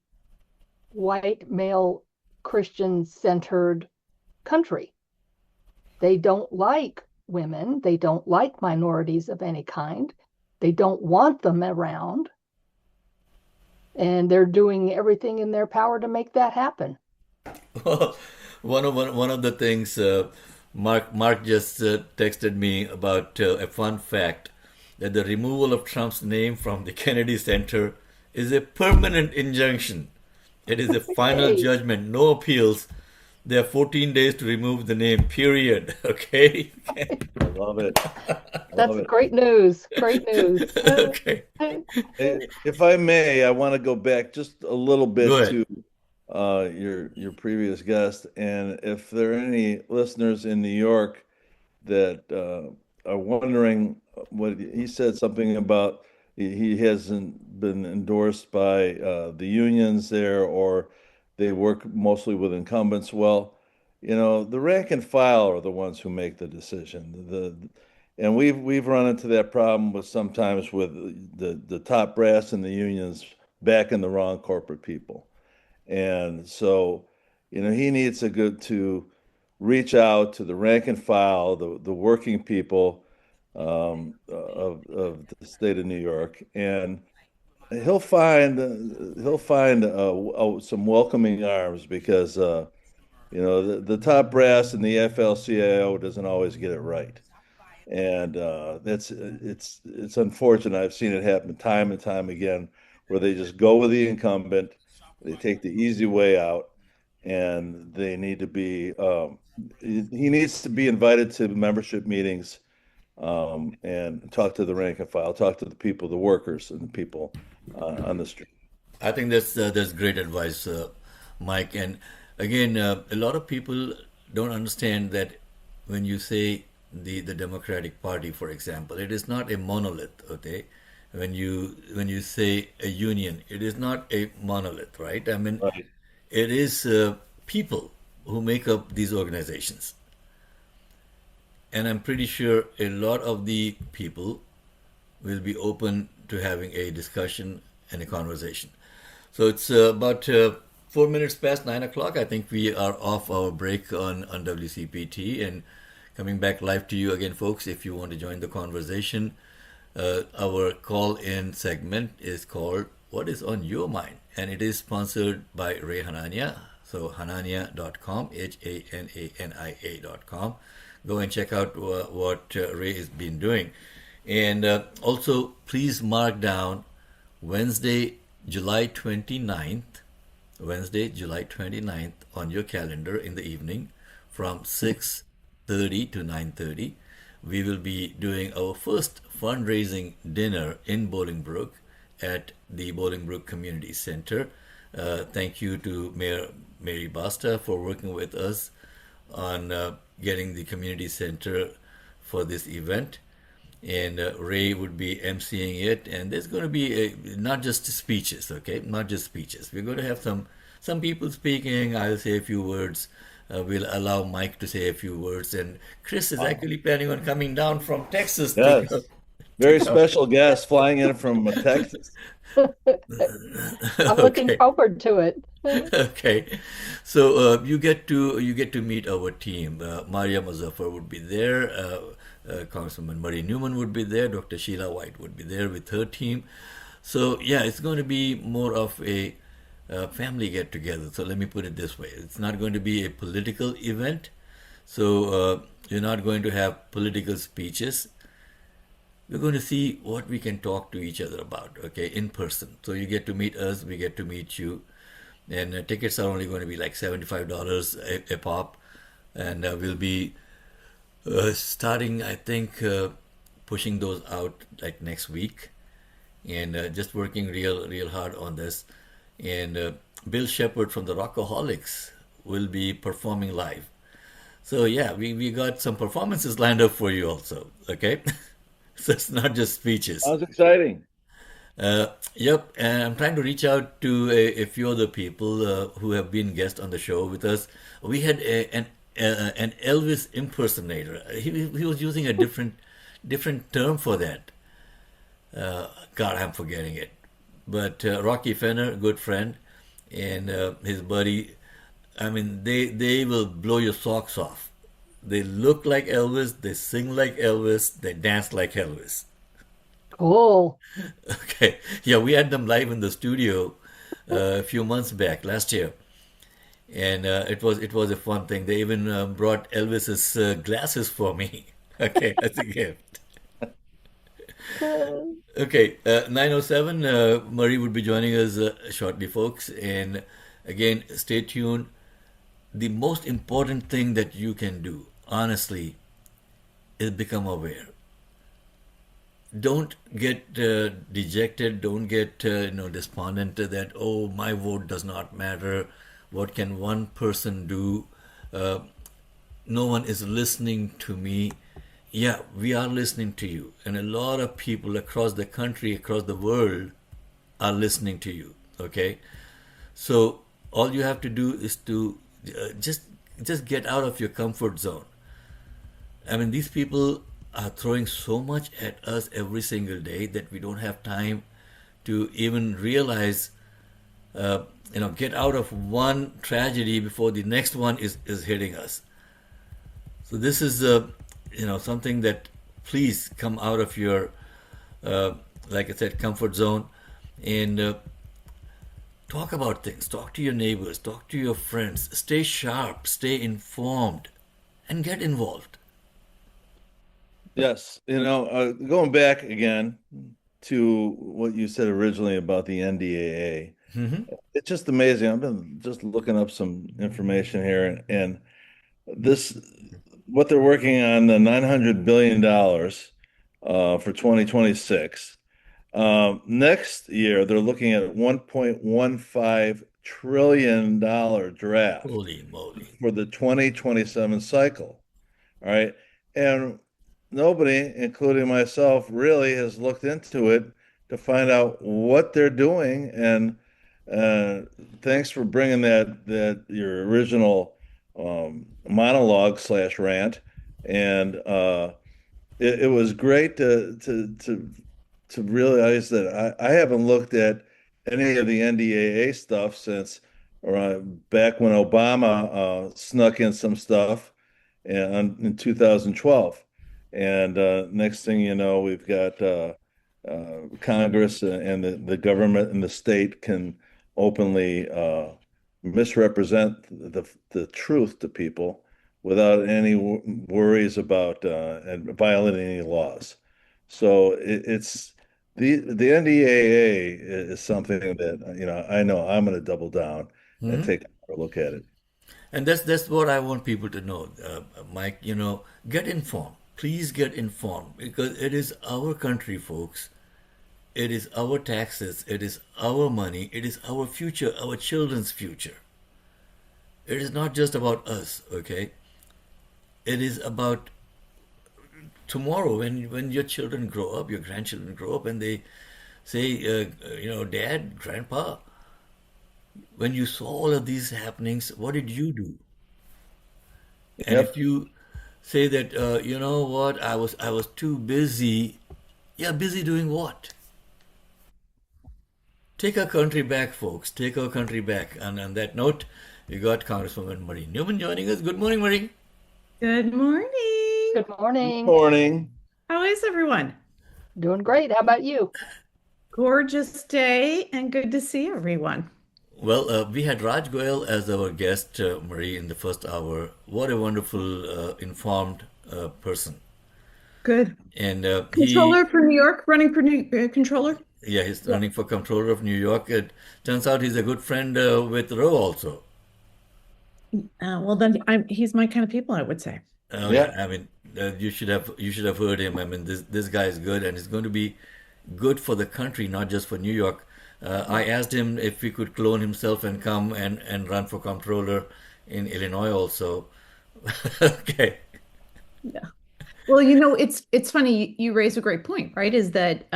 white, male, Christian-centered country. They don't like women. They don't like minorities of any kind. They don't want them around. And they're doing everything in their power to make that happen. Well, one of the things Mark just texted me about a fun fact that the removal of Trump's name from the Kennedy Center is a permanent injunction. It is a final judgment, no appeals. They have 14 days to remove the name, period. Okay? I love it. That's great news. Great news. Okay. If I may, I want to go back just a little bit to your previous guest, and if there are any listeners in New York that are wondering what he said, something about he hasn't been endorsed by the unions there, or they work mostly with incumbents. Well, the rank and file are the ones who make the decision. And we've run into that problem with sometimes with the top brass in the unions backing the wrong corporate people. And so, he needs to reach out to the rank and file, the working people of the state of New York, and he'll find some welcoming arms, because the top brass in the AFL-CIO doesn't always get it right, and it's unfortunate. I've seen it happen time and time again, where they just go with the incumbent, they take the easy way out, and they need to be. He needs to be invited to membership meetings, and talk to the rank and file, talk to the people, the workers, and the people on the street. I think that's great advice, Mike. And again, a lot of people don't understand that when you say the Democratic Party, for example, it is not a monolith. Okay, when you say a union, it is not a monolith, right? I mean, Right. It is people who make up these organizations, and I'm pretty sure a lot of the people will be open to having a discussion and a conversation. So it's about 4 minutes past 9 o'clock. I think we are off our break on WCPT and coming back live to you again, folks. If you want to join the conversation, our call-in segment is called What is on Your Mind? And it is sponsored by Ray Hanania. So hanania.com, HANANIA.com. Go and check out what Ray has been doing. And also, please mark down Wednesday, July 29th on your calendar in the evening from 6:30 to 9:30. We will be doing our first fundraising dinner in Bolingbrook at the Bolingbrook Community Center. Thank you to Mayor Mary Basta for working with us on getting the community center for this event. And Ray would be emceeing it, and there's going to be not just speeches, okay? Not just speeches. We're going to have some people speaking. I'll say a few words. We'll allow Mike to say a few words, and Chris is Wow. actually planning on coming down from Texas Yes. to Very come. special guest flying in from Texas. I'm looking Okay. forward to it. Okay, so you get to meet our team. Maria Muzaffar would be there. Congresswoman Marie Newman would be there. Dr. Sheila White would be there with her team. So yeah, it's going to be more of a family get together. So let me put it this way: it's not going to be a political event. So you're not going to have political speeches. We're going to see what we can talk to each other about, okay, in person. So you get to meet us, we get to meet you, and tickets are only going to be like $75 a pop, and we'll be starting, I think, pushing those out like next week, and just working real hard on this. And Bill Shepard from the Rockaholics will be performing live. So yeah, we got some performances lined up for you also, okay? So it's not just speeches. Sounds exciting. Yep, and I'm trying to reach out to a few other people who have been guests on the show with us. We had an Elvis impersonator. He was using a different term for that. God, I'm forgetting it. But Rocky Fenner, good friend, and his buddy. I mean, they will blow your socks off. They look like Elvis. They sing like Elvis. They dance like Elvis. Cool. Okay. Yeah, we had them live in the studio a few months back, last year, and it was a fun thing. They even brought Elvis's glasses for me. Okay, as a gift. Okay, 9:07. Marie would be joining us shortly, folks. And again, stay tuned. The most important thing that you can do, honestly, is become aware. Don't get dejected. Don't get despondent that, oh, my vote does not matter. What can one person do? Uh, no one is listening to me. Yeah, we are listening to you, and a lot of people across the country, across the world, are listening to you. Okay, so all you have to do is to just get out of your comfort zone. I mean, these people are throwing so much at us every single day that we don't have time to even realize, get out of one tragedy before the next one is hitting us. So this is, something that please come out of your, uh, like I said, comfort zone, and talk about things. Talk to your neighbors. Talk to your friends. Stay sharp. Stay informed, and get involved. Yes, going back again to what you said originally about the NDAA, it's just amazing. I've been just looking up some information here, and this, what they're working on, the $900 billion for 2026. Next year, they're looking at a $1.15 trillion draft Holy moly! for the 2027 cycle. All right. And nobody, including myself, really has looked into it to find out what they're doing. And uh, thanks for bringing that your original monologue slash rant. And it was great to realize that I haven't looked at any of the NDAA stuff since back when Obama snuck in some stuff in 2012. And next thing you know, we've got Congress and the government and the state can openly misrepresent the truth to people without any worries about and violating any laws. So it's the NDAA is something that I know I'm going to double down and Mhm. take a look at it. And that's what I want people to know, Mike. Get informed. Please get informed because it is our country, folks. it is our taxes, it is our money, it is our future, our children's future. It is not just about us, okay? It is about tomorrow when your children grow up, your grandchildren grow up, and they say, Dad, Grandpa, when you saw all of these happenings, what did you do? And if Yep. you say that, you know what, I was too busy. Yeah, busy doing what? Take our country back, folks. Take our country back. And on that note, we got Congresswoman Marie Newman joining us. Good morning, Marie. Good morning. Good morning. Morning. How is everyone? Doing great. How about you? Gorgeous day and good to see everyone. Well, we had Raj Goyle as our guest, Marie, in the first hour. What a wonderful, informed person. Good. And Controller for New York, running for new controller. yeah, he's running for Comptroller of New York. It turns out he's a good friend with Roe also. Well, then he's my kind of people, I would say. Oh Yeah. yeah, I mean, you should have heard him. I mean, this guy is good, and he's going to be good for the country, not just for New York. I asked him if he could clone himself and come and run for comptroller in Illinois also. Okay. Yeah. Well, it's funny you raise a great point, right? Is that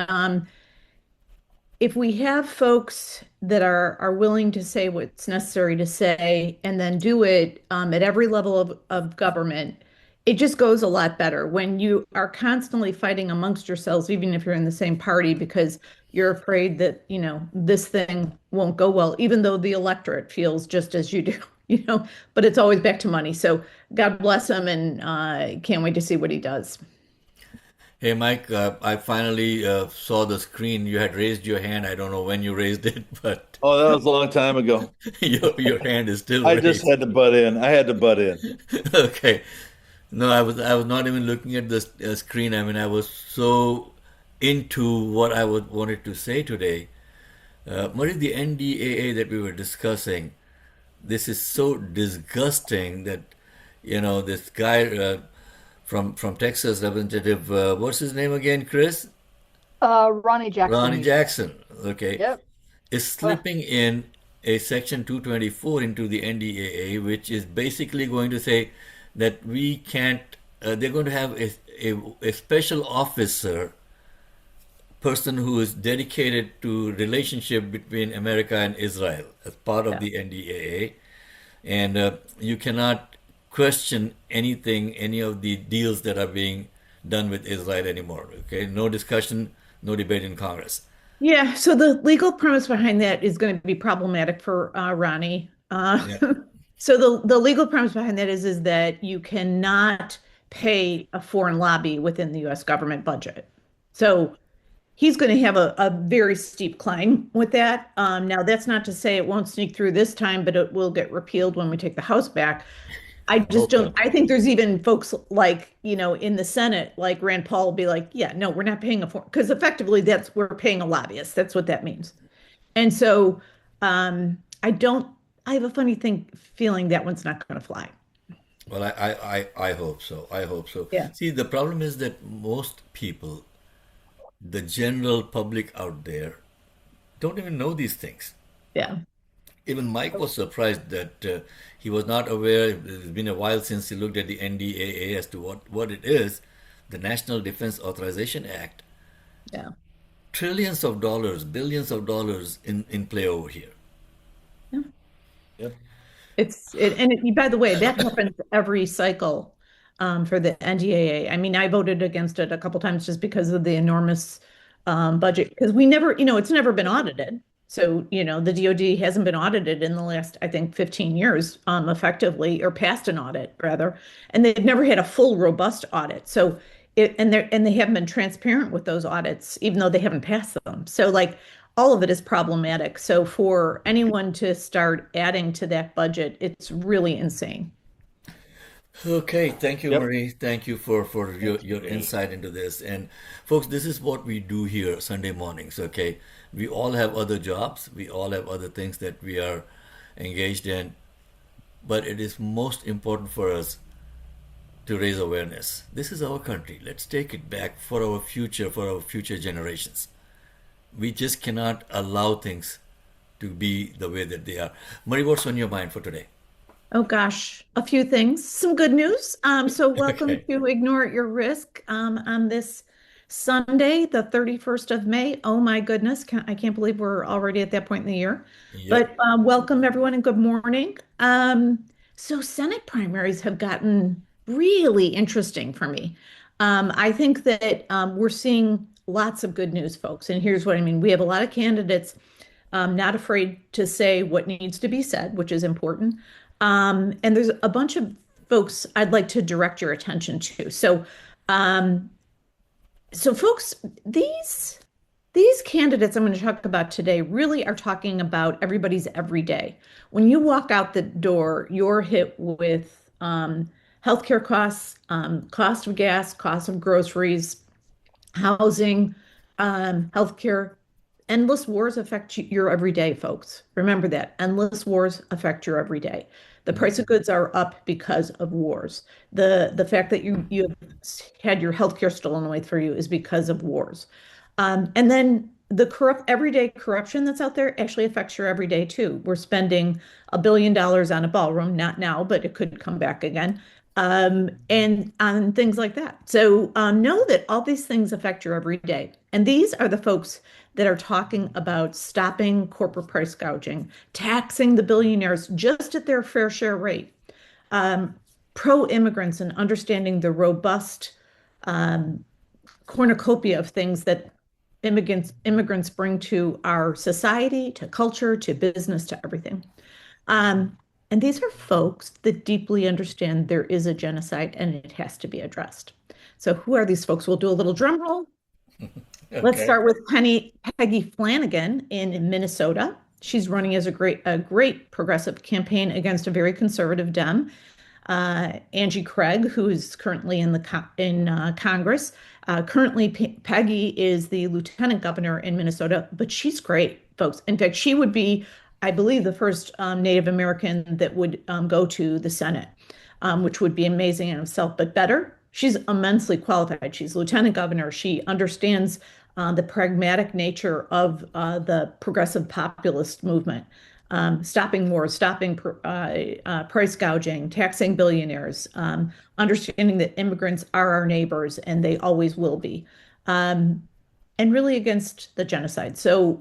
if we have folks that are willing to say what's necessary to say and then do it at every level of government, it just goes a lot better when you are constantly fighting amongst yourselves, even if you're in the same party, because you're afraid that, this thing won't go well, even though the electorate feels just as you do, but it's always back to money. So God bless him and can't wait to see what he does. Hey, Mike, I finally saw the screen. You had raised your hand. I don't know when you raised it, but Oh, that was a long time ago. your hand is still I just raised. had to butt in. I had to butt in. Okay. No, I was not even looking at the screen. I mean, I was so into what I wanted to say today. What is the NDAA that we were discussing? This is so disgusting that, this guy from Texas, Representative, what's his name again, Chris? Ronnie Jackson. Ronnie Jackson. Okay. Yep. Is slipping in a Section 224 into the NDAA, which is basically going to say that we can't, they're going to have a special officer, person who is dedicated to relationship between America and Israel as part of Yeah. the NDAA. And you cannot question anything, any of the deals that are being done with Israel anymore. Okay. No discussion, no debate in Congress. Yeah, so the legal premise behind that is going to be problematic for Ronnie. Yeah. So the legal premise behind that is that you cannot pay a foreign lobby within the U.S. government budget. So he's going to have a very steep climb with that. Now, that's not to say it won't sneak through this time, but it will get repealed when we take the House back. I just Okay. don't, I think there's even folks like, in the Senate, like Rand Paul will be like, yeah, no, we're not paying because effectively we're paying a lobbyist. That's what that means. And so I don't, I have a feeling that one's not going to fly. Well, I hope so. I hope so. Yeah. See, the problem is that most people, the general public out there, don't even know these things. Yeah. Even Mike was surprised that he was not aware. It's been a while since he looked at the NDAA as to what it is, the National Defense Authorization Act. Yeah. Trillions of dollars, billions of dollars in play over here. Yep. By the way, that happens every cycle for the NDAA. I mean, I voted against it a couple times just because of the enormous budget, because we never, it's never been audited. So, the DoD hasn't been audited in the last, I think, 15 years, effectively, or passed an audit rather, and they've never had a full, robust audit. So, and they haven't been transparent with those audits, even though they haven't passed them. So, like, all of it is problematic. So, for anyone to start adding to that budget, it's really insane. Okay, thank you, Yep. Marie. Thank you for your insight into this. And folks, this is what we do here Sunday mornings, okay? We all have other jobs, we all have other things that we are engaged in, but it is most important for us to raise awareness. This is our country. Let's take it back for our future generations. we just cannot allow things to be the way that they are. Marie, what's on your mind for today? Oh gosh, a few things. Some good news. So welcome Okay. to Ignore at Your Risk on this Sunday, the 31st of May. Oh my goodness, I can't believe we're already at that point in the year. Yep. But welcome everyone and good morning. So Senate primaries have gotten really interesting for me. I think that we're seeing lots of good news, folks. And here's what I mean. We have a lot of candidates not afraid to say what needs to be said, which is important. And there's a bunch of folks I'd like to direct your attention to. Um, so folks, these candidates I'm going to talk about today really are talking about everybody's everyday. When you walk out the door, you're hit with healthcare costs, cost of gas, cost of groceries, housing, healthcare. Endless wars affect your everyday, folks. Remember that. Endless wars affect your everyday. The price of goods are up because of wars. The fact that you have had your healthcare stolen away for you is because of wars. And then the corrupt everyday corruption that's out there actually affects your everyday too. We're spending $1 billion on a ballroom, not now, but it could come back again, and on things like that. So know that all these things affect your everyday. And these are the folks that are talking about stopping corporate price gouging, taxing the billionaires just at their fair share rate, pro-immigrants and understanding the robust cornucopia of things that immigrants bring to our society, to culture, to business, to everything. And these are folks that deeply understand there is a genocide and it has to be addressed. So who are these folks? We'll do a little drum roll. Let's Okay. start with Peggy Flanagan in Minnesota. She's running as a great progressive campaign against a very conservative Dem. Angie Craig, who is currently in Congress. Currently, Peggy is the lieutenant governor in Minnesota, but she's great, folks. In fact, she would be, I believe, the first Native American that would go to the Senate, which would be amazing in itself. But better, she's immensely qualified. She's lieutenant governor. She understands the pragmatic nature of the progressive populist movement. Stopping wars, stopping price gouging, taxing billionaires, understanding that immigrants are our neighbors and they always will be, and really against the genocide. So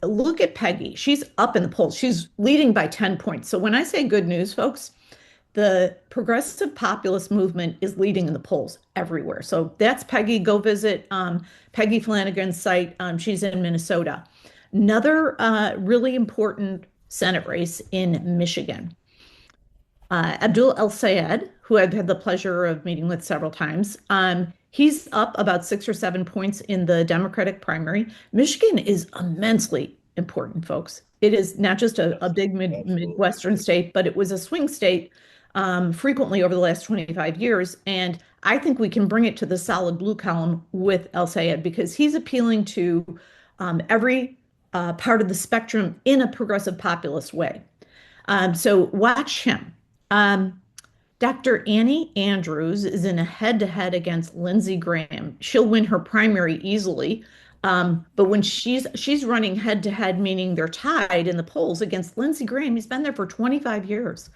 look at Peggy. She's up in the polls. She's leading by 10 points. So when I say good news, folks, the progressive populist movement is leading in the polls everywhere. So that's Peggy. Go visit Peggy Flanagan's site. She's in Minnesota. Another really important Senate race in Michigan. Abdul El Sayed, who I've had the pleasure of meeting with several times, he's up about 6 or 7 points in the Democratic primary. Michigan is immensely important, folks. It is not just a big Midwestern state, but it was a swing state frequently over the last 25 years. And I think we can bring it to the solid blue column with El Sayed because he's appealing to every part of the spectrum in a progressive populist way. So watch him. Dr. Annie Andrews is in a head-to-head against Lindsey Graham. She'll win her primary easily. But when she's running head-to-head, meaning they're tied in the polls against Lindsey Graham, he's been there for 25 years.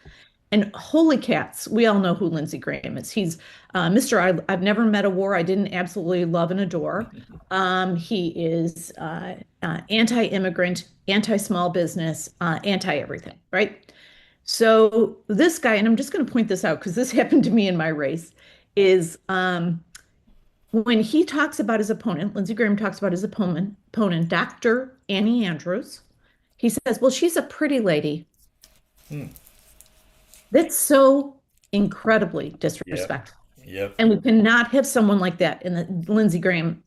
And holy cats, we all know who Lindsey Graham is. He's Mr. I've never met a war I didn't absolutely love and adore. He is anti-immigrant, anti-small business, anti-everything, right? So this guy, and I'm just going to point this out because this happened to me in my race, is when he talks about his opponent, Lindsey Graham talks about his opponent, Dr. Annie Andrews, he says, well, she's a pretty lady. That's so incredibly disrespectful. Yep. And we cannot have someone like that in the Lindsey Graham.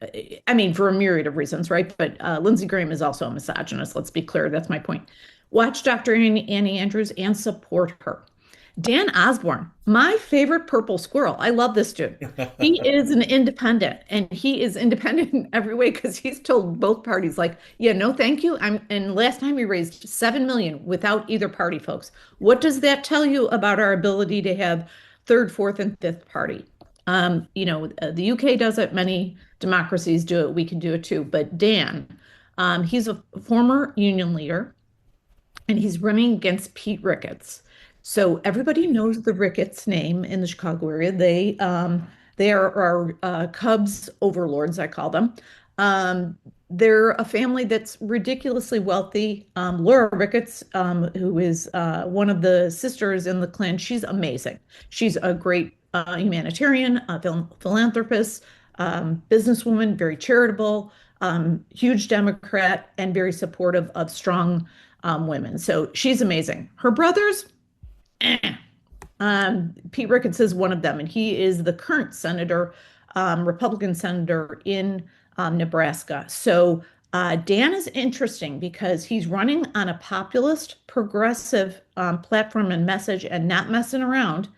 I mean, for a myriad of reasons, right? But Lindsey Graham is also a misogynist. Let's be clear. That's my point. Watch Dr. Annie Andrews and support her. Dan Osborne, my favorite purple squirrel. I love this dude. He is an independent, and he is independent in every way because he's told both parties, like, yeah, no, thank you. And last time he raised $7 million without either party, folks. What does that tell you about our ability to have third, fourth, and fifth party? The UK does it. Many democracies do it. We can do it too. But Dan, He's a former union leader, and he's running against Pete Ricketts. So everybody knows the Ricketts name in the Chicago area. They are Cubs overlords, I call them. Um, they're a family that's ridiculously wealthy. Laura Ricketts, who is one of the sisters in the clan, she's amazing. She's a great humanitarian, philanthropist, businesswoman, very charitable, huge Democrat, and very supportive of strong women. So she's amazing. Her brothers, Pete Ricketts is one of them, and he is the current senator, Republican senator in Nebraska. So Dan is interesting because he's running on a populist, progressive platform and message and not messing around.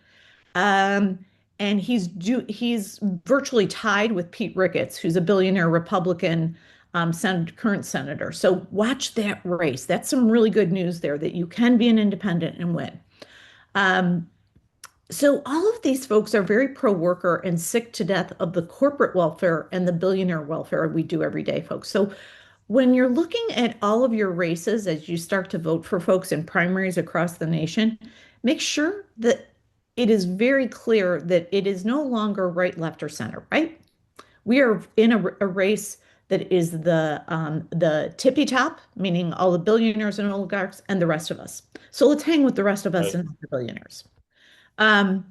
Um, and he's virtually tied with Pete Ricketts, who's a billionaire Republican current senator. So watch that race. That's some really good news there that you can be an independent and win. Um, so all of these folks are very pro-worker and sick to death of the corporate welfare and the billionaire welfare we do every day, folks. So when you're looking at all of your races as you start to vote for folks in primaries across the nation, make sure that it is very clear that it is no longer right, left, or center, right? We are in a race that is the tippy top, meaning all the billionaires and oligarchs, and the rest of us. So let's hang with the rest of us Right. and not the billionaires. Um,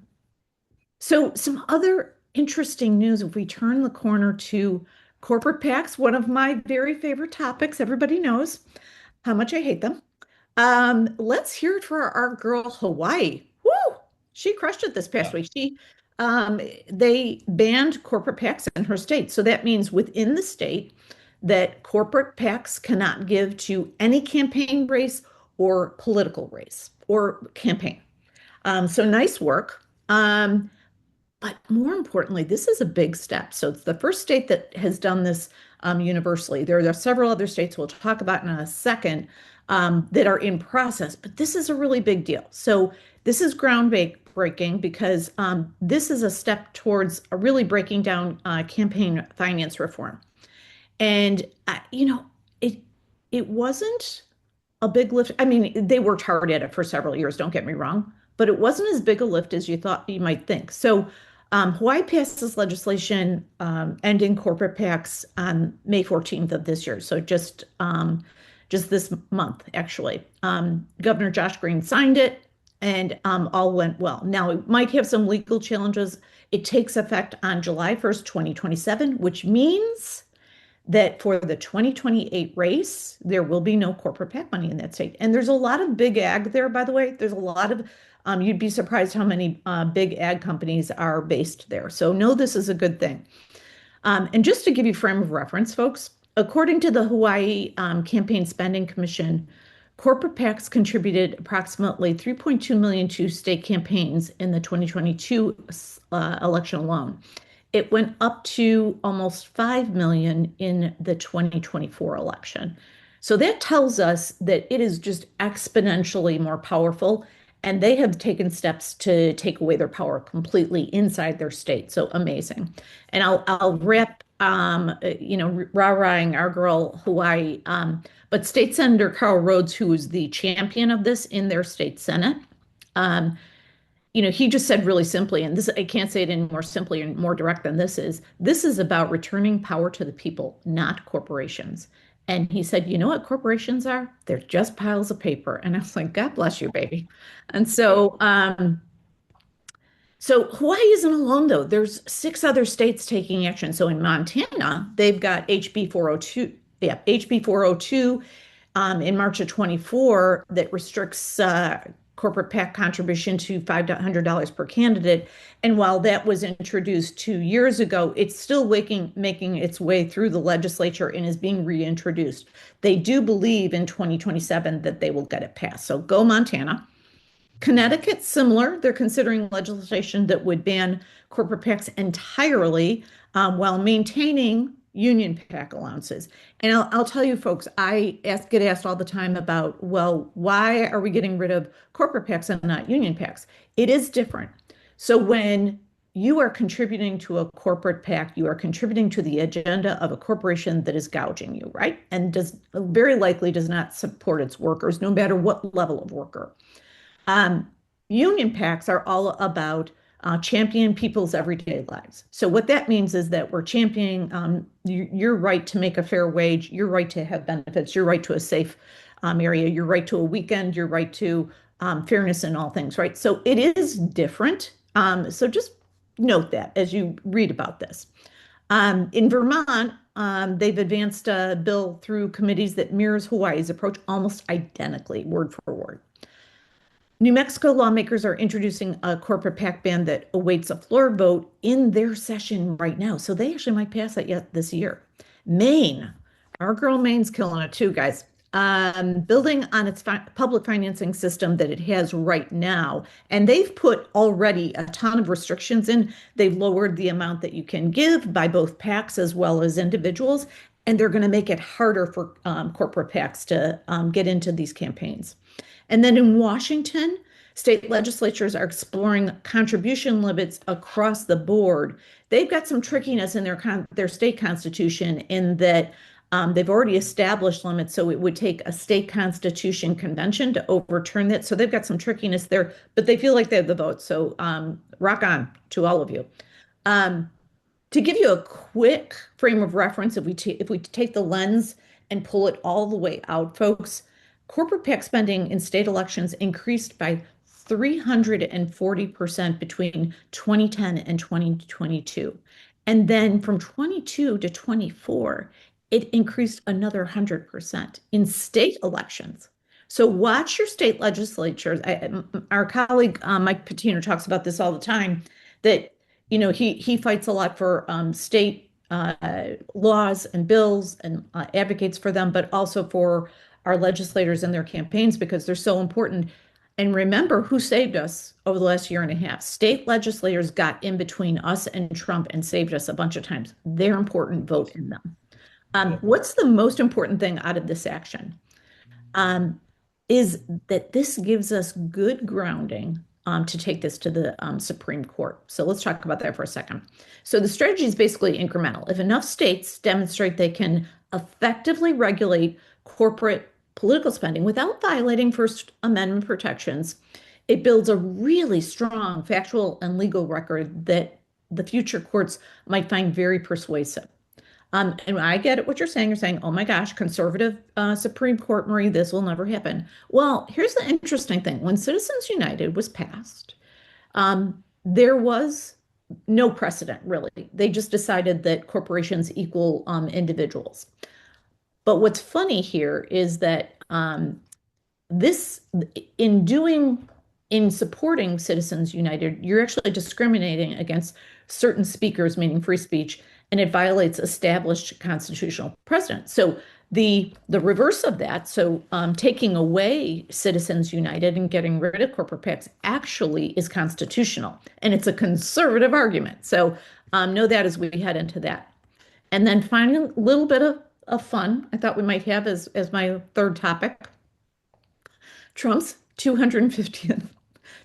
so some other interesting news, if we turn the corner to corporate PACs, one of my very favorite topics, everybody knows how much I hate them. Let's hear it for our girl Hawaii. Woo! She crushed it this past Yeah. week. They banned corporate PACs in her state. So that means within the state that corporate PACs cannot give to any campaign race or political race or campaign. So nice work. But more importantly, this is a big step. So it's the first state that has done this universally. There are several other states we'll talk about in a second that are in process, but this is a really big deal. So this is groundbreaking because this is a step towards really breaking down campaign finance reform. And it wasn't a big lift. I mean, they worked hard at it for several years, don't get me wrong, but it wasn't as big a lift as you thought you might think. So Hawaii passed this legislation ending corporate PACs on May 14th of this year. So just this month, actually. Governor Josh Green signed it and all went well. Now, it might have some legal challenges. It takes effect on July 1st, 2027, which means that for the 2028 race, there will be no corporate PAC money in that state. And there's a lot of big ag there, by the way. There's a lot of, you'd be surprised how many big ag companies are based there. So know this is a good thing. And just to give you frame of reference, folks, according to the Hawaii Campaign Spending Commission, corporate PACs contributed approximately 3.2 million to state campaigns in the 2022 election alone. It went up to almost 5 million in the 2024 election. So that tells us that it is just exponentially more powerful, and they have taken steps to take away their power completely inside their state. So amazing. And I'll wrap, rah-rahing our girl Hawaii, but State Senator Carl Rhodes, who is the champion of this in their state Senate, he just said really simply, and this, I can't say it any more simply and more direct than this is about returning power to the people, not corporations. And he said, you know what corporations are? They're just piles of paper. And I was like, God bless you, baby. And so Hawaii isn't alone, though. There's 6 other states taking action. So in Montana, they've got HB 402. Yeah, HB 402 in March of 24 that restricts corporate PAC contribution to $500 per candidate. And while that was introduced 2 years ago, it's still making its way through the legislature and is being reintroduced. They do believe in 2027 that they will get it passed. So go Montana. Connecticut, similar. They're considering legislation that would ban corporate PACs entirely while maintaining union PAC allowances. And I'll tell you, folks, I get asked all the time about, well, why are we getting rid of corporate PACs and not union PACs? It is different. So when you are contributing to a corporate PAC. You are contributing to the agenda of a corporation that is gouging you, right? And does very likely does not support its workers, no matter what level of worker. Union PACs are all about championing people's everyday lives. So what that means is that we're championing your right to make a fair wage, your right to have benefits, your right to a safe area, your right to a weekend, your right to fairness in all things, right? So it is different. So just note that as you read about this. In Vermont, they've advanced a bill through committees that mirrors Hawaii's approach almost identically, word for word. New Mexico lawmakers are introducing a corporate PAC ban that awaits a floor vote in their session right now. So they actually might pass that yet this year. Maine, our girl Maine's killing it too, guys. Building on its public financing system that it has right now. And they've put already a ton of restrictions in. They've lowered the amount that you can give by both PACs as well as individuals. And they're going to make it harder for corporate PACs to get into these campaigns. And then in Washington, state legislatures are exploring contribution limits across the board. They've got some trickiness in their state constitution in that they've already established limits, so it would take a state constitution convention to overturn that. So they've got some trickiness there, but they feel like they have the vote. So rock on to all of you. To give you a quick frame of reference, if we take the lens and pull it all the way out, folks, corporate PAC spending in state elections increased by 340% between 2010 and 2022. And then from 22 to 24, it increased another 100% in state elections. So watch your state legislatures. Our colleague Mike Patino talks about this all the time, that he fights a lot for state laws and bills and advocates for them, but also for our legislators and their campaigns because they're so important. And remember who saved us over the last year and a half. State legislators got in between us and Trump and saved us a bunch of times. They're important. Vote in them. What's the most important thing out of this action? Is that this gives us good grounding to take this to the Supreme Court. So let's talk about that for a second. So the strategy is basically incremental. If enough states demonstrate they can effectively regulate corporate political spending without violating First Amendment protections, it builds a really strong factual and legal record that the future courts might find very persuasive. And I get it, what you're saying. You're saying, oh my gosh, conservative Supreme Court, Marie, this will never happen. Well, here's the interesting thing. When Citizens United was passed, there was no precedent, really. They just decided that corporations equal individuals. But what's funny here is that in supporting Citizens United, you're actually discriminating against certain speakers, meaning free speech, and it violates established constitutional precedent. So the reverse of that, so taking away Citizens United and getting rid of corporate PACs actually is constitutional, and it's a conservative argument. So know that as we head into that. And then finally, a little bit of fun I thought we might have as my third topic. Trump's 250th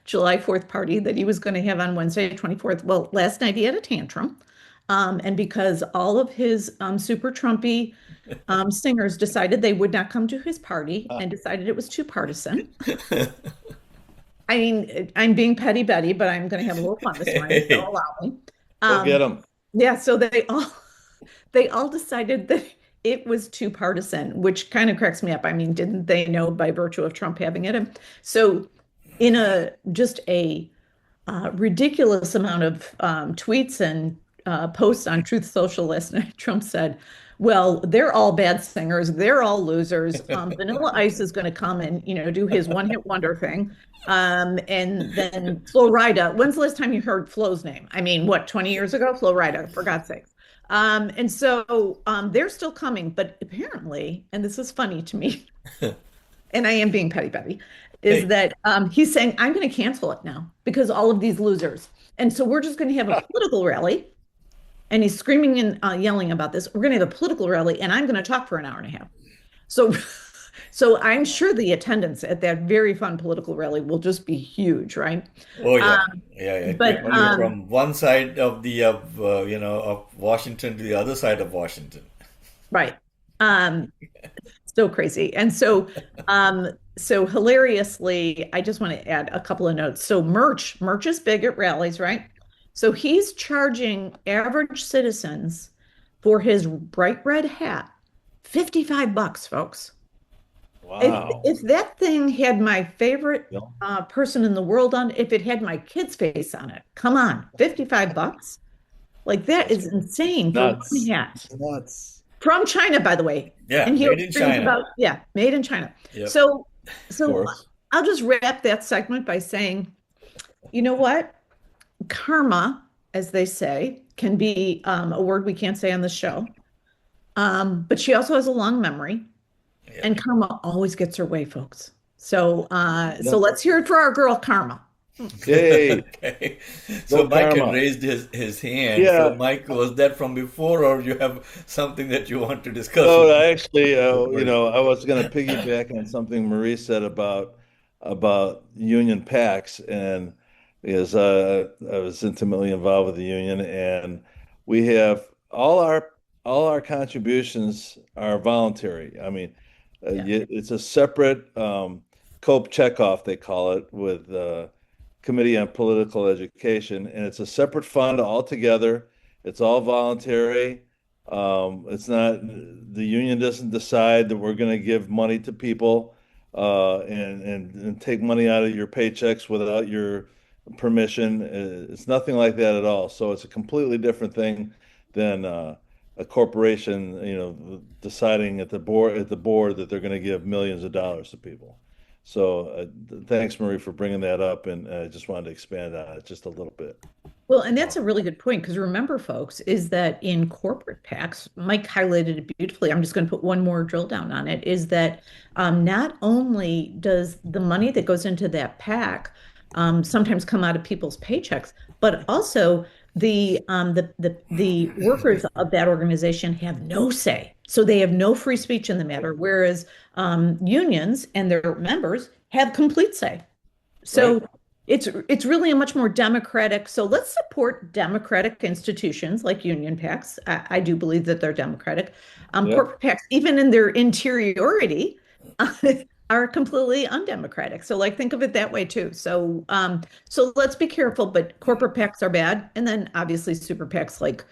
July 4th party that he was going to have on Wednesday, 24th. Well, last night he had a tantrum. And because all of his super Trumpy singers decided they would not come to his party and decided it was too partisan. I mean, I'm being petty Betty, but I'm going to have a little fun this morning. So allow me. Go get them. Yeah, so they all decided that it was too partisan, which kind of cracks me up. I mean, didn't they know by virtue of Trump having it? So in just a ridiculous amount of tweets and posts on Truth Social last night, Trump said, well, they're all bad singers. They're all losers. Vanilla Ice is going to come and, do his one-hit wonder thing. And then Flo Rida. When's the last time you heard Flo's name? I mean, what, 20 years ago? Flo Rida, for God's sakes. And so they're still coming. But apparently, and this is funny to me, and I am being petty Betty, is that he's saying, I'm going to cancel it now because all of these losers. And so we're just going to have a political rally. And he's screaming and yelling about this. We're going to have a political rally, and I'm going to talk for an hour and a half. So So I'm sure the attendance at that very fun political rally will just be huge, right? Oh yeah, Um, yeah, yeah. but People from one side of the of Washington to the other side of Washington. right. Um, so crazy. And so hilariously, I just want to add a couple of notes. So merch is big at rallies, right? So he's charging average citizens for his bright red hat, $55, folks. Wow. If that thing had my favorite Yeah. person in the world on, if it had my kid's face on it, come on, $55? Like that That's is insane for one nuts. hat. It's nuts. From China, by the way. Yeah, And he'll made in screams China. about, yeah, made in China. Yep. So, Of so course. I'll just wrap that segment by saying, you know what? Karma, as they say, can be a word we can't say on the show. But she also has a long memory, Yeah. and karma always gets her way, folks. So, so Yep. let's hear it for our girl, Karma. Yay. Okay. So Go Mike had Karma. raised his hand. So Yeah. Mike, was that from before, or you have something that you want to discuss No, with actually, Marie? I was going to piggyback on something Marie said about union PACs, and because I was intimately involved with the union, and we have all our contributions are voluntary. I mean, Yeah, it's a separate COPE checkoff, they call it, with Committee on Political Education, and it's a separate fund altogether. It's all voluntary. It's not, the union doesn't decide that we're going to give money to people and take money out of your paychecks without your permission. It's nothing like that at all. So it's a completely different thing than a corporation, deciding at the board that they're going to give millions of dollars to people. So thanks, Marie, for bringing that up, and I just wanted to expand on it just a little bit. well, and that's a really good point because remember, folks, is that in corporate PACs, Mike highlighted it beautifully. I'm just going to put one more drill down on it, is that not only does the money that goes into that PAC sometimes come out of people's paychecks, but also the workers of that organization have no say. So they have no free speech in the matter, whereas unions and their members have complete say. Right? So it's really a much more democratic. So let's support democratic institutions like union PACs. I do believe that they're democratic. Yep. Corporate PACs, even in their interiority, are completely undemocratic. So like think of it that way too. So let's be careful. But corporate PACs are bad, and then obviously super PACs like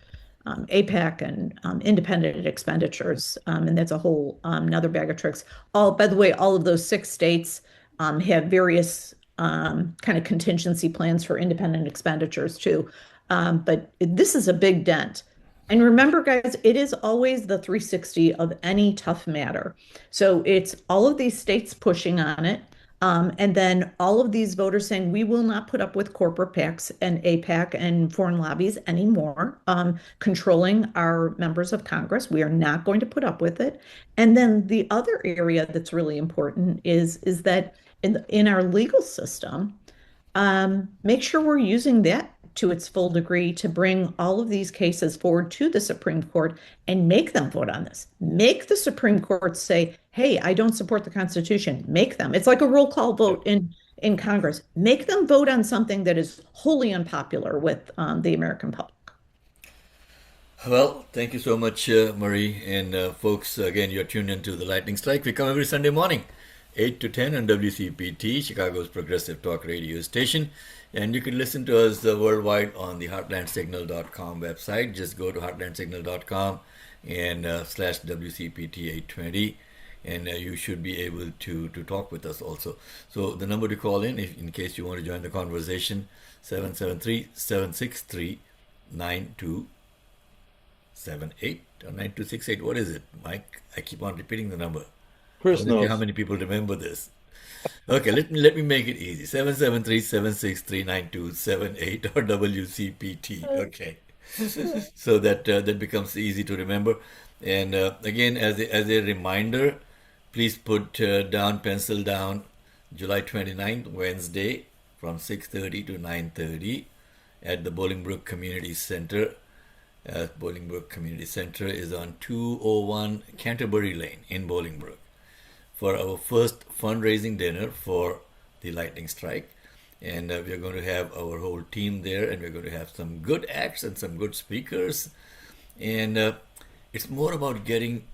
APAC and independent expenditures, and that's a whole another bag of tricks. All by the way, all of those 6 states have various kind of contingency plans for independent expenditures too. But this is a big dent. And remember, guys, it is always the 360 of any tough matter. So it's all of these states pushing on it. And then all of these voters saying, we will not put up with corporate PACs and APAC and foreign lobbies anymore, controlling our members of Congress. We are not going to put up with it. And then the other area that's really important is that in our legal system, make sure we're using that to its full degree to bring all of these cases forward to the Supreme Court and make them vote on this. Make the Supreme Court say, hey, I don't support the Constitution. Make them. It's like a roll call vote in Congress. Make them vote on something that is wholly unpopular with the American public. Well, thank you so much, Marie. And folks, again, you're tuned into the Lightning Strike. We come every Sunday morning, 8 to 10 on WCPT, Chicago's progressive talk radio station. And you can listen to us worldwide on the heartlandsignal.com website. Just go to heartlandsignal.com and slash WCPT 820. And you should be able to talk with us also. So the number to call in case you want to join the conversation, 773-763-9278 or 9268. What is it, Mike? I keep on repeating the number. Chris Let's see knows. how many people remember this. Okay, let me make it easy. 773-763-9278 or WCPT. Okay. So that becomes easy to remember. And again, as a reminder, please put pencil down July 29th, Wednesday from 6:30 to 9:30 at the Bolingbrook Community Center. Bolingbrook Community Center is on 201 Canterbury Lane in Bolingbrook. for our first fundraising dinner for the lightning strike. And we're going to have our whole team there, and we're going to have some good acts and some good speakers. And it's more about getting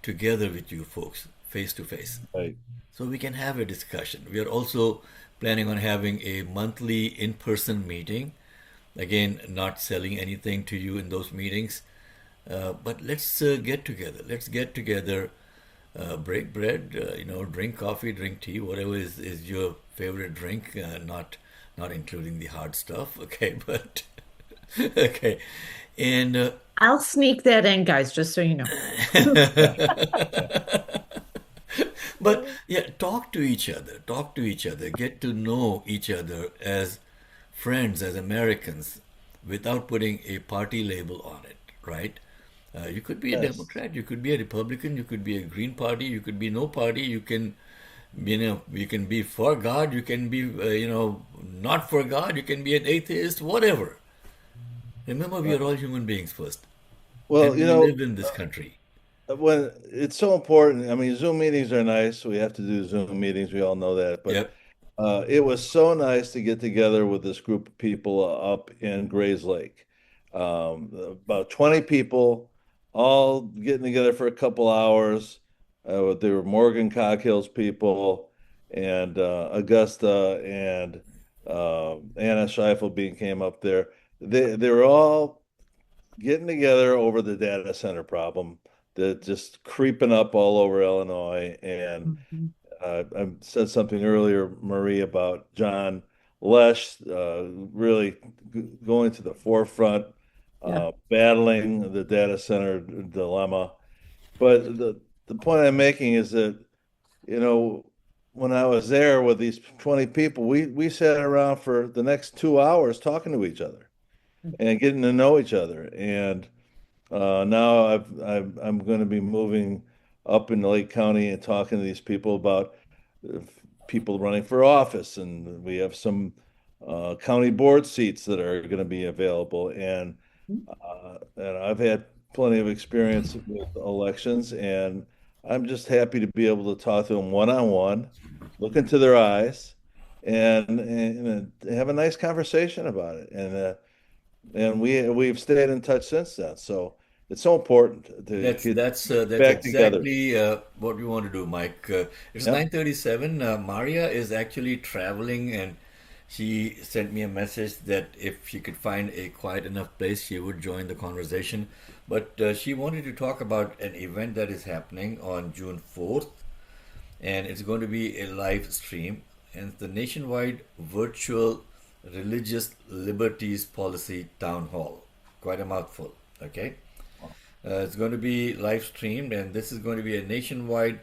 together with you folks face to face, Right. so we can have a discussion. We are also planning on having a monthly in-person meeting. Again, not selling anything to you in those meetings, but let's get together. Let's get together, break bread, drink coffee, drink tea, whatever is your favorite drink, not including the hard stuff, okay? But okay, and I'll sneak that in, guys, just so you know. but yeah, talk to each other, get to know each other as friends, as Americans, without putting a party label on it, right? You could be a Yes. Democrat, you could be a Republican, you could be a Green Party, you could be no party, you can, you can be for God, you can be, not for God, you can be an atheist, whatever. Remember, we are all human beings first, and Well, we live in this country. when it's so important. I mean, Zoom meetings are nice. We have to do Zoom meetings. We all know that. But Yep. it was so nice to get together with this group of people up in Grays Lake. About 20 people, all getting together for a couple hours. There were Morgan Cogghill's people and Augusta and Anna Schiefelbein came up there. They were all getting together over the data center problem that just creeping up all over Illinois. And Mhm. I said something earlier, Marie, about John Lesh really going to the forefront, Yeah. battling the data center dilemma. But the point I'm making is that, you know, when I was there with these 20 people, we sat around for the next 2 hours talking to each other and getting to know each other. And now I'm going to be moving up in Lake County and talking to these people about uh, people running for office, and we have some county board seats that are going to be available. And I've had plenty of experience with elections, and I'm just happy to be able to talk to them one on one, look into their eyes, and have a nice conversation about it. And we've stayed in touch since then. So it's so important to That's get that's uh, that's back together. exactly what we want to do, Mike. It's Yep. 9:37. Maria is actually traveling, and she sent me a message that if she could find a quiet enough place, she would join the conversation. But she wanted to talk about an event that is happening on June 4th, and it's going to be a live stream, and it's the nationwide virtual religious liberties policy town hall. Quite a mouthful, okay? It's going to be live streamed, and this is going to be a nationwide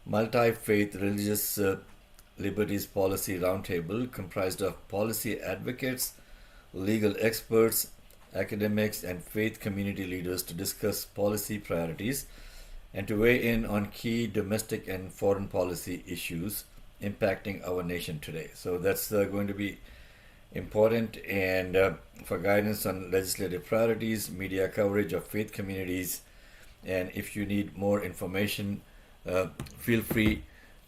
multi-faith religious liberties policy roundtable comprised of policy advocates, legal experts, academics, and faith community leaders to discuss policy priorities and to weigh in on key domestic and foreign policy issues impacting our nation today. So that's going to be important, and for guidance on legislative priorities, media coverage of faith communities, and if you need more information, feel free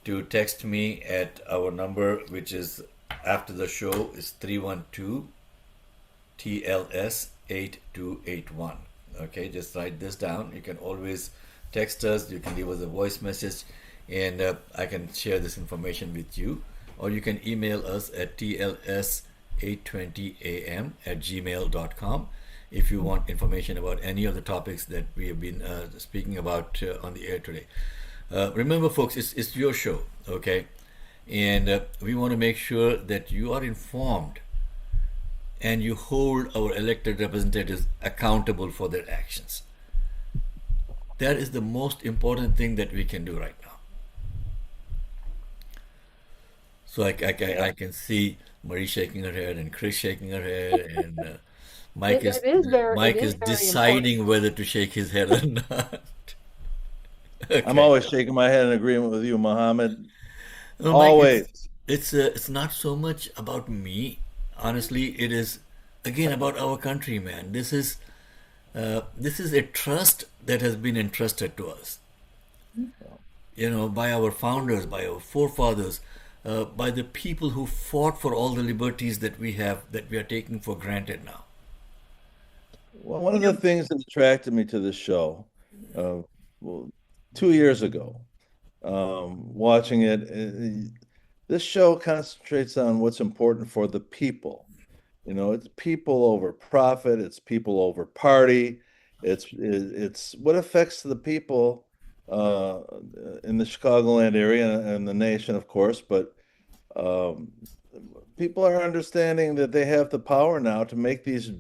to text me at our number, which is after the show is 312 TLS 8281. Okay, just write this down. You can always text us, you can leave us a voice message, and I can share this information with you, or you can email us at tls820am@gmail.com if you want information about any of the topics that we have been speaking about on the air today. Remember, folks, it's your show, okay? And we want to make sure that you are informed and you hold our elected representatives accountable for their actions. That is the most important thing that we can do right now. So I can see Marie shaking her head and Chris shaking her head, and Mike is It Mike is is very important. deciding whether to shake his head or not. I'm Okay. always shaking my head in agreement with you, Mohammed. No, Mike, Always. it's not so much about me. Honestly, it is again about our country, man. This is a trust that has been entrusted to us. by our founders, by our forefathers, by the people who fought for all the liberties that we have, that we are taking for granted now. Well, one of the things that attracted me to this show, well, 2 years ago, watching it, this show concentrates on what's important for the people. It's people over profit, it's people over party, it's what affects the people uh, in the Chicagoland area and the nation, of course, but um, people are understanding that they have the power now to make these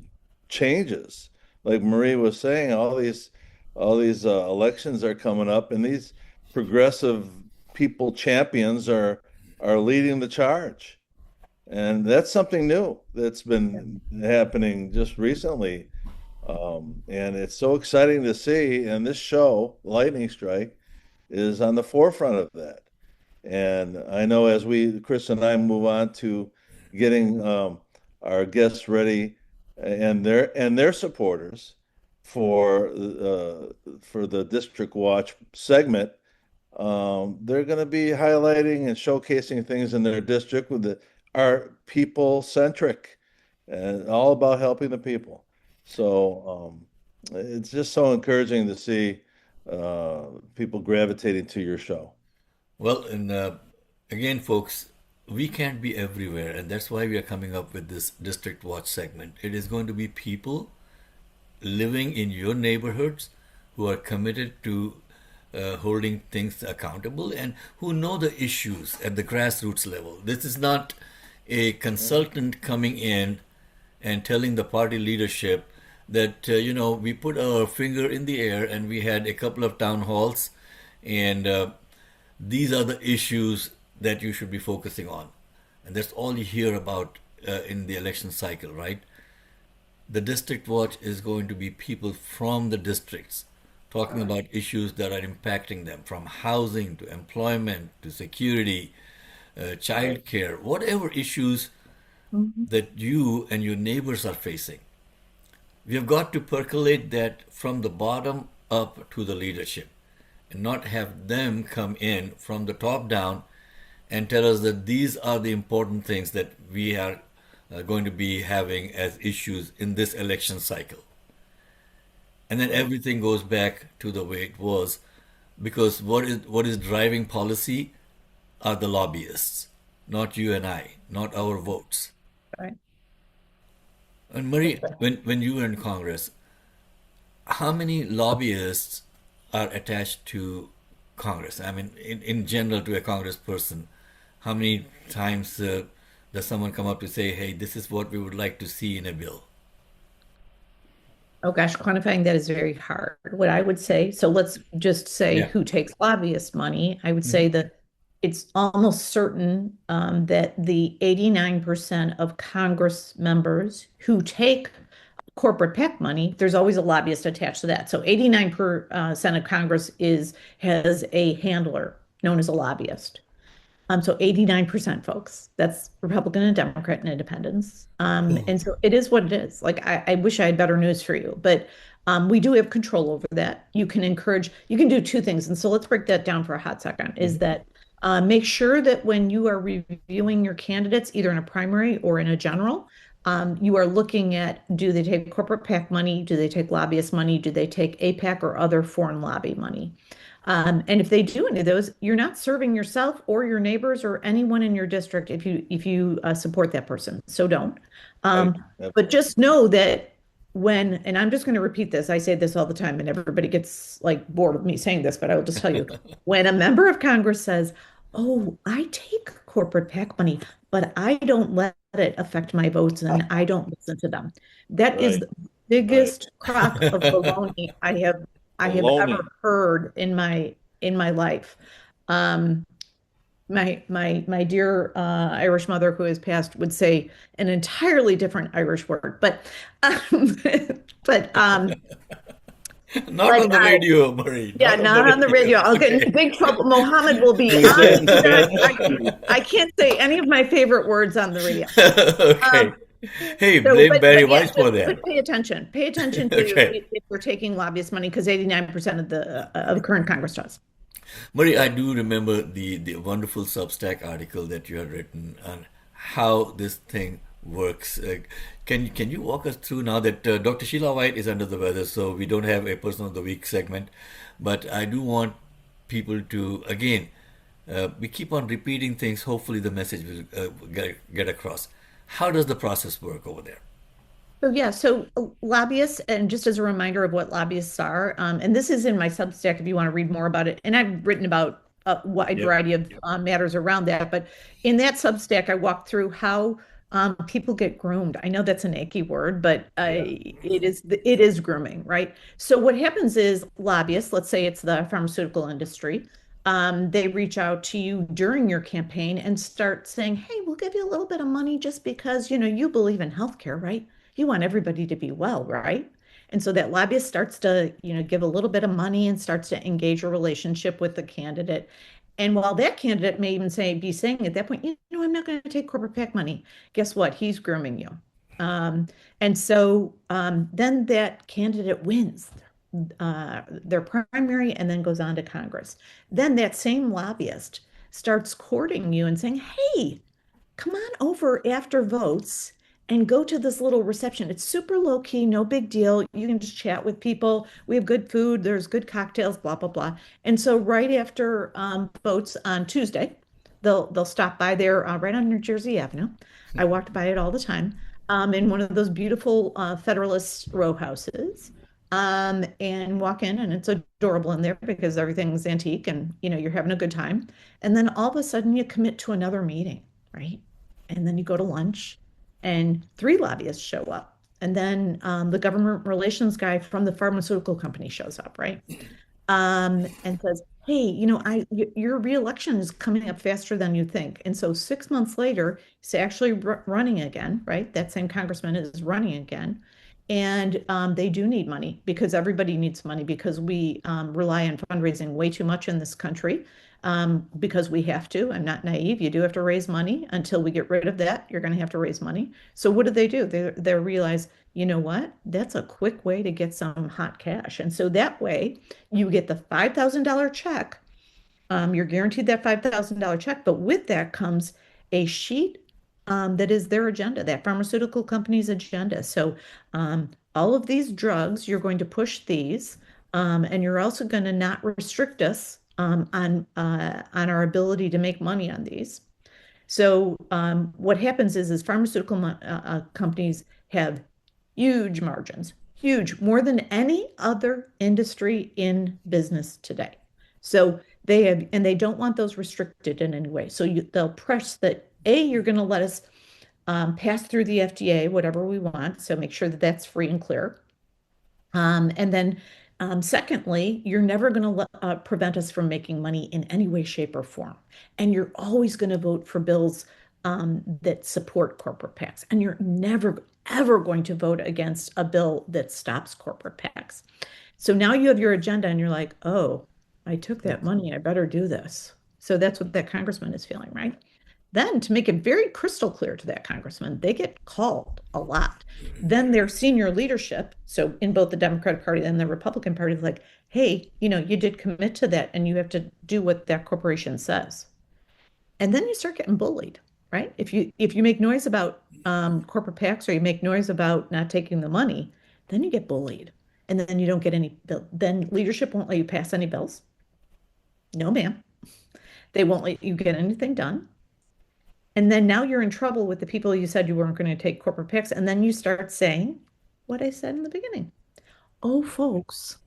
changes. Like Marie was saying, all these elections are coming up, and these progressive people champions are leading the charge. And that's something new that's been happening just recently. And it's so exciting to see. And this show, Lightning Strike, is on the forefront of that. And I know as Chris and I move on to getting our guests ready and their supporters for the District Watch segment, they're going to be highlighting and showcasing things in their district are people centric and all about helping the people. So it's just so encouraging to see people gravitating to your show. Well, and again, folks, we can't be everywhere, and that's why we are coming up with this District Watch segment. It is going to be people living in your neighborhoods who are committed to holding things accountable and who know the issues at the grassroots level. This is not a consultant coming in and telling the party leadership that, we put our finger in the air and we had a couple of town halls and these are the issues that you should be focusing on. And that's all you hear about in the election cycle, right? The District Watch is going to be people from the districts talking about issues that are impacting them, from housing to employment to security, child care, whatever issues that you and your neighbors are facing. We have got to percolate that from the bottom up to the leadership and not have them come in from the top down and tell us that these are the important things that we are going to be having as issues in this election cycle. And then everything goes back to the way it was, because what is driving policy are the lobbyists, not you and I, not our votes. Right. And Marie, when you were in Congress, how many lobbyists are attached to Congress? I mean, in general, to a congressperson, how many times does someone come up to say, hey, this is what we would like to see in a bill? Oh gosh, quantifying that is very hard. What I would say, so let's just say Yeah. who takes lobbyist money. I would say that it's almost certain that the 89% of Congress members who take corporate PAC money, there's always a lobbyist attached to that. So 89% of Congress has a handler known as a lobbyist. So 89%, folks. That's Republican and Democrat and independents. And so it is what it is. Like I wish I had better news for you, but we do have control over that. You can do two things. And so let's break that down for a hot second, is that make sure that when you are reviewing your candidates, either in a primary or in a general, you are looking at, do they take corporate PAC money? Do they take lobbyist money? Do they take APAC or other foreign lobby money? And if they do any of those, you're not serving yourself or your neighbors or anyone in your district if you support that person. So don't. But just know that and I'm just going to repeat this, I say this all the time and everybody gets like bored of me saying this, but I will just tell you, when a member of Congress says, oh, I take corporate PAC money, but I don't let it affect my votes and I don't listen to them. That is the biggest crock of baloney I have ever heard in my life. My dear Irish mother who has passed would say an entirely different Irish word, but Not on the radio, Marie. Yeah, not on the radio. I'll get in big trouble. Mohammed will be on. I can't say any of my favorite words on the radio. Okay. Hey, blame Barry Weiss for that. But pay attention. Pay attention to if we're taking lobbyist money, because 89% of the current Congress does. Marie, I do remember the wonderful Substack article that you had written on how this thing works. Can you walk us through now that Dr. Sheila White is under the weather, so we don't have a Person of the Week segment, but I do want people to, again, we keep on repeating things. Hopefully, the message will get across. How does the process work over there? So yeah, so lobbyists, and just as a reminder of what lobbyists are, and this is in my Substack if you want to read more about it. And I've written about a wide variety of matters around that. But in that Substack, I walk through how people get groomed. I know that's an achy word, but it is grooming, right? So what happens is lobbyists, let's say it's the pharmaceutical industry, they reach out to you during your campaign and start saying, "Hey, we'll give you a little bit of money just because you believe in healthcare, right? You want everybody to be well, right?" And so that lobbyist starts to, give a little bit of money and starts to engage a relationship with the candidate. And while that candidate may even be saying at that point, I'm not going to take corporate PAC money. Guess what? He's grooming you. And so then that candidate wins their primary and then goes on to Congress. Then that same lobbyist starts courting you and saying, "Hey, come on over after votes and go to this little reception. It's super low key, no big deal. You can just chat with people. We have good food. There's good cocktails, blah, blah, blah." And so right after votes on Tuesday, they'll stop by there right on New Jersey Avenue. I walked by it all the time in one of those beautiful Federalist row houses. And walk in, and it's adorable in there because everything's antique and you're having a good time. And then all of a sudden you commit to another meeting, right? And then you go to lunch and three lobbyists show up. And then the government relations guy from the pharmaceutical company shows up, right? And says, "Hey, your reelection is coming up faster than you think." And so 6 months later, he's actually running again, right? That same congressman is running again. And they do need money because everybody needs money because we rely on fundraising way too much in this country because we have to. I'm not naive. You do have to raise money. Until we get rid of that, you're going to have to raise money. So what do? They realize, you know what? That's a quick way to get some hot cash. And so that way you get the $5,000 check. You're guaranteed that $5,000 check, but with that comes a sheet that is their agenda, that pharmaceutical company's agenda. So all of these drugs, you're going to push these, and you're also going to not restrict us on our ability to make money on these. So what happens is pharmaceutical companies have huge margins, huge, more than any other industry in business today. So they have, and they don't want those restricted in any way. So they'll press that, you're going to let us pass through the FDA, whatever we want. So make sure that that's free and clear. And then secondly, you're never going to prevent us from making money in any way, shape, or form. And you're always going to vote for bills that support corporate PACs. And you're never, ever going to vote against a bill that stops corporate PACs. So now you have your agenda and you're like, "Oh, I took that money. I better do this." So that's what that congressman is feeling, right? Then, to make it very crystal clear to that congressman, they get called a lot. Then their senior leadership, so in both the Democratic Party and the Republican Party, is like, "Hey, you did commit to that and you have to do what that corporation says." And then you start getting bullied, right? If you make noise about corporate PACs or you make noise about not taking the money, then you get bullied. And then you don't get any bill. Then leadership won't let you pass any bills. No, ma'am. They won't let you get anything done. And then now you're in trouble with the people you said you weren't going to take corporate PACs. And then you start saying what I said in the beginning. "Oh, folks,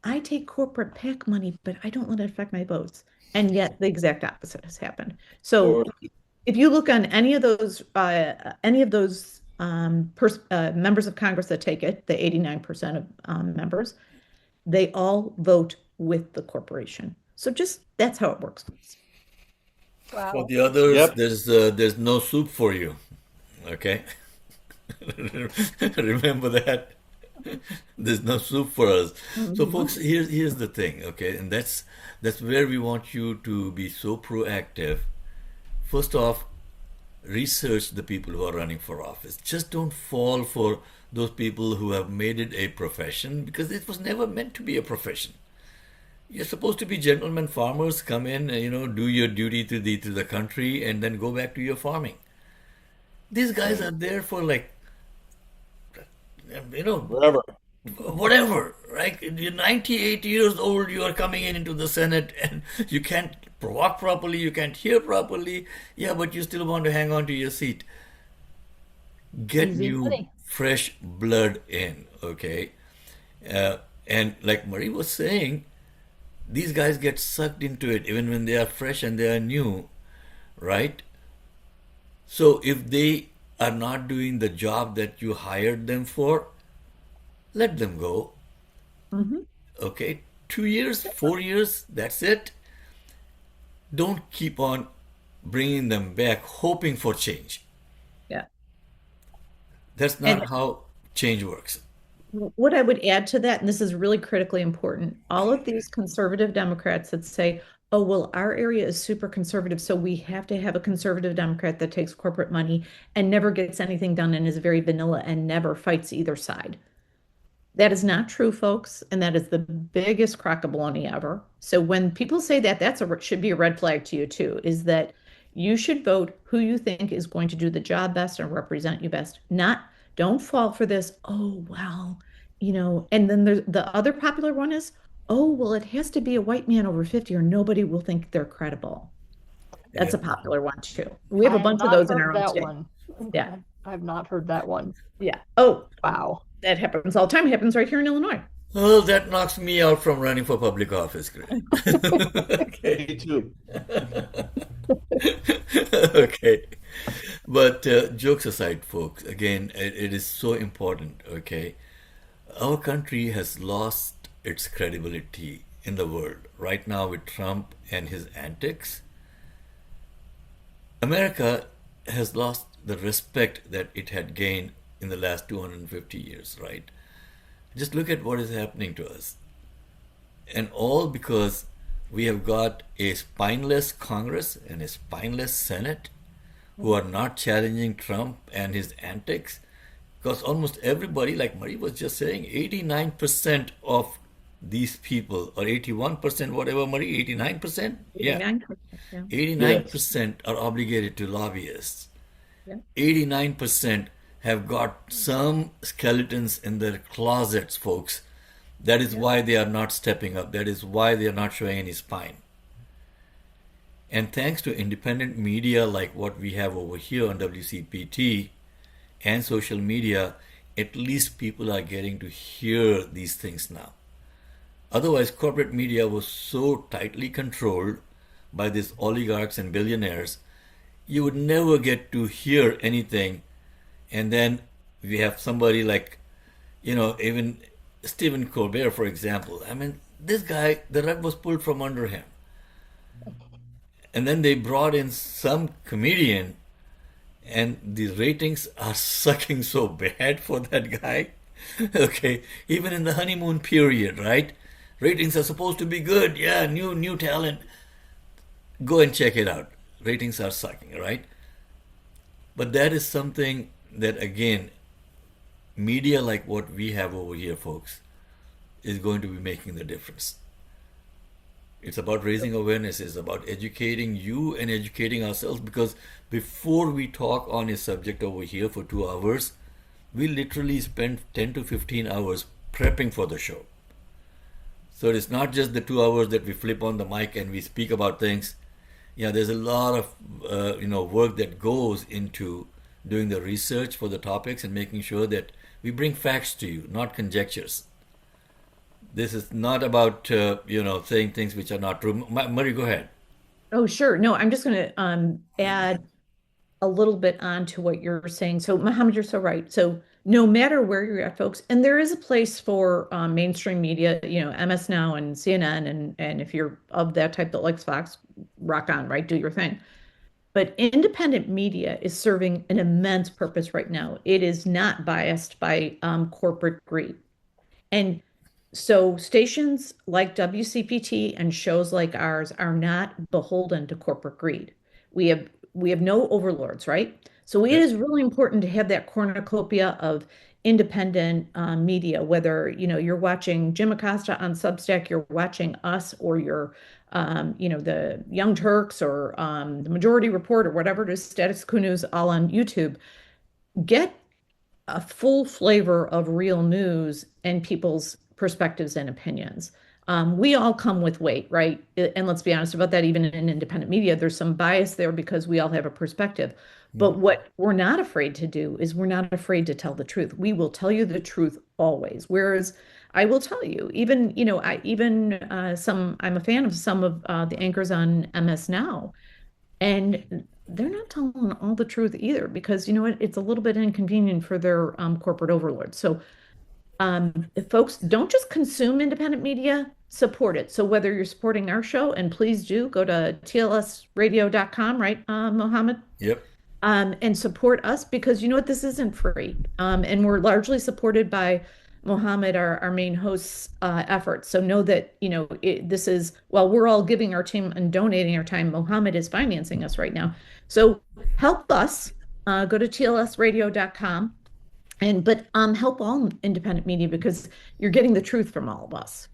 I take corporate PAC money, but I don't let it affect my votes." And yet the exact opposite has happened. So if you look on any of those members of Congress that take it, the 89% of members, they all vote with the corporation. So that's how it works. Wow. For the others, Yep. there's no soup for you. Okay, remember that. There's no soup for us. So, folks, here's the thing. Okay, and that's where we want you to be so proactive. First off, research the people who are running for office. Just don't fall for those people who have made it a profession, because it was never meant to be a profession. You're supposed to be gentlemen farmers, come in, do your duty to the country, and then go back to your farming. These guys Right. are there for like, you know, Wherever. whatever, right? You're 98 years old, you are coming in into the Senate, and you can't walk properly, you can't hear properly. Yeah, but you still want to hang on to your seat. Get Easy new, money. fresh blood in, okay? And like Marie was saying, these guys get sucked into it even when they are fresh and they are new, right? So if they are not doing the job that you hired them for, let them go. Hmm. Okay, 2 years, 4 years, that's it. Don't keep on bringing them back hoping for change. Yeah. That's And not how change works. what I would add to that, and this is really critically important, all of these conservative Democrats that say, oh, well, our area is super conservative, so we have to have a conservative Democrat that takes corporate money and never gets anything done and is very vanilla and never fights either side. That is not true, folks, and that is the biggest crock of baloney ever. So when people say that, that's a should be a red flag to you too, is that you should vote who you think is going to do the job best and represent you best. Not don't fall for this, oh well, and then there's the other popular one is, oh well, it has to be a white man over 50 or nobody will think they're credible. That's Yeah. a popular one too. We have I a have bunch of not those in heard our own that state. one. Yeah. I have not heard that one. Yeah. Oh, Wow. that happens all the time. It happens right here in Illinois. Well, that knocks me out from running for public office, Greg. Okay. Me too. Okay. But jokes aside, folks, again, it is so important, okay? Our country has lost its credibility in the world. Right now, with Trump and his antics, America has lost the respect that it had gained in the last 250 years, right? Just look at what is happening to us. And all because we have got a spineless Congress and a spineless Senate who are not challenging Trump and his antics. Because almost everybody, like Marie was just saying, 89% of these people, or 81%, whatever, Marie, 89%? Yeah, 89%. Yeah. Yes. 89% are obligated to lobbyists. Yeah. 89% have got some skeletons in their closets, folks. That is why they are not stepping up. That is why they are not showing any spine. And thanks to independent media like what we have over here on WCPT and social media, at least people are getting to hear these things now. Otherwise, corporate media was so tightly controlled by these oligarchs and billionaires, you would never get to hear anything. And then we have somebody like, even Stephen Colbert, for example. I mean, this guy, the rug was pulled from under him. And then they brought in some comedian, and the ratings are sucking so bad for that guy. Okay, even in the honeymoon period, right? Ratings are supposed to be good. Yeah, new talent. Go and check it out. Ratings are sucking, right? But that is something that, again, media like what we have over here, folks, is going to be making the difference. It's about raising awareness, it's about educating you and educating ourselves, because before we talk on a subject over here for 2 hours, we literally spend 10 to 15 hours prepping for the show. So it's not just the 2 hours that we flip on the mic and we speak about things. Yeah, there's a lot of work that goes into doing the research for the topics and making sure that we bring facts to you, not conjectures. This is not about saying things which are not true. Murray, go ahead. Oh, sure. No, I'm just going to add a little bit on to what you're saying. So, Mohammed, you're so right. So, no matter where you're at, folks, and there is a place for mainstream media, MS Now and CNN, and if you're of that type that likes Fox, rock on, right? Do your thing. But independent media is serving an immense purpose right now. It is not biased by corporate greed. And so stations like WCPT and shows like ours are not beholden to corporate greed. We have no overlords, right? So it Yep. is really important to have that cornucopia of independent media, whether, you're watching Jim Acosta on Substack, you're watching us, or you're, the Young Turks, or the Majority Report, or whatever it is, Status Quo News, all on YouTube. Get a full flavor of real news and people's perspectives and opinions. We all come with weight, right? And let's be honest about that. Even in independent media, there's some bias there because we all have a perspective. But what we're not afraid to do is we're not afraid to tell the truth. We will tell you the truth always. Whereas I will tell you, even, I'm a fan of some of the anchors on MS Now, and they're not telling all the truth either, because you know what? It's a little bit inconvenient for their corporate overlords. So, if folks, don't just consume independent media, support it. So whether you're supporting our show, and please do go to tlsradio.com, right, Mohammed? Yep. And support us, because you know what? This isn't free. And we're largely supported by Mohammed, our main host's efforts. So know that, this is, while we're all giving our team and donating our time, Mohammed is financing us right now. So help us, go to tlsradio.com, but help all independent media, because you're getting the truth from all of us.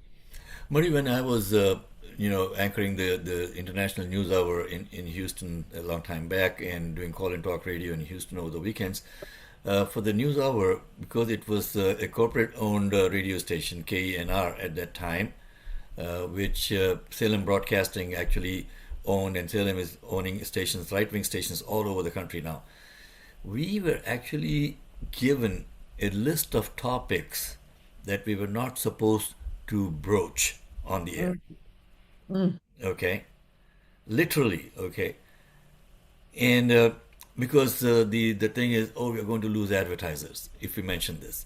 Marie, when I was, anchoring the International News Hour in Houston a long time back, and doing call and talk radio in Houston over the weekends, for the News Hour, because it was a corporate-owned radio station, KENR at that time, which Salem Broadcasting actually owned, and Salem is owning stations, right-wing stations all over the country now. We were actually given a list of topics that we were not supposed to broach on the air. Okay, literally. Okay, and because the thing is, we're going to lose advertisers if we mention this.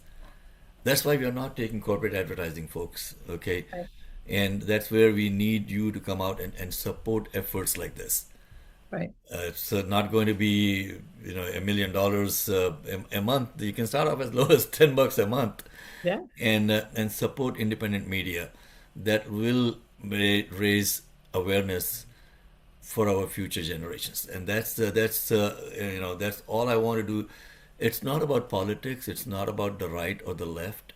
That's why we are not taking corporate advertising, folks. Okay, Right. and that's where we need you to come out and support efforts like this. Right. It's not going to be, $1 million a month. You can start off as low as $10 a month, Yeah. and support independent media that will raise awareness for our future generations. And that's all I want to do. It's not about politics. It's not about the right or the left.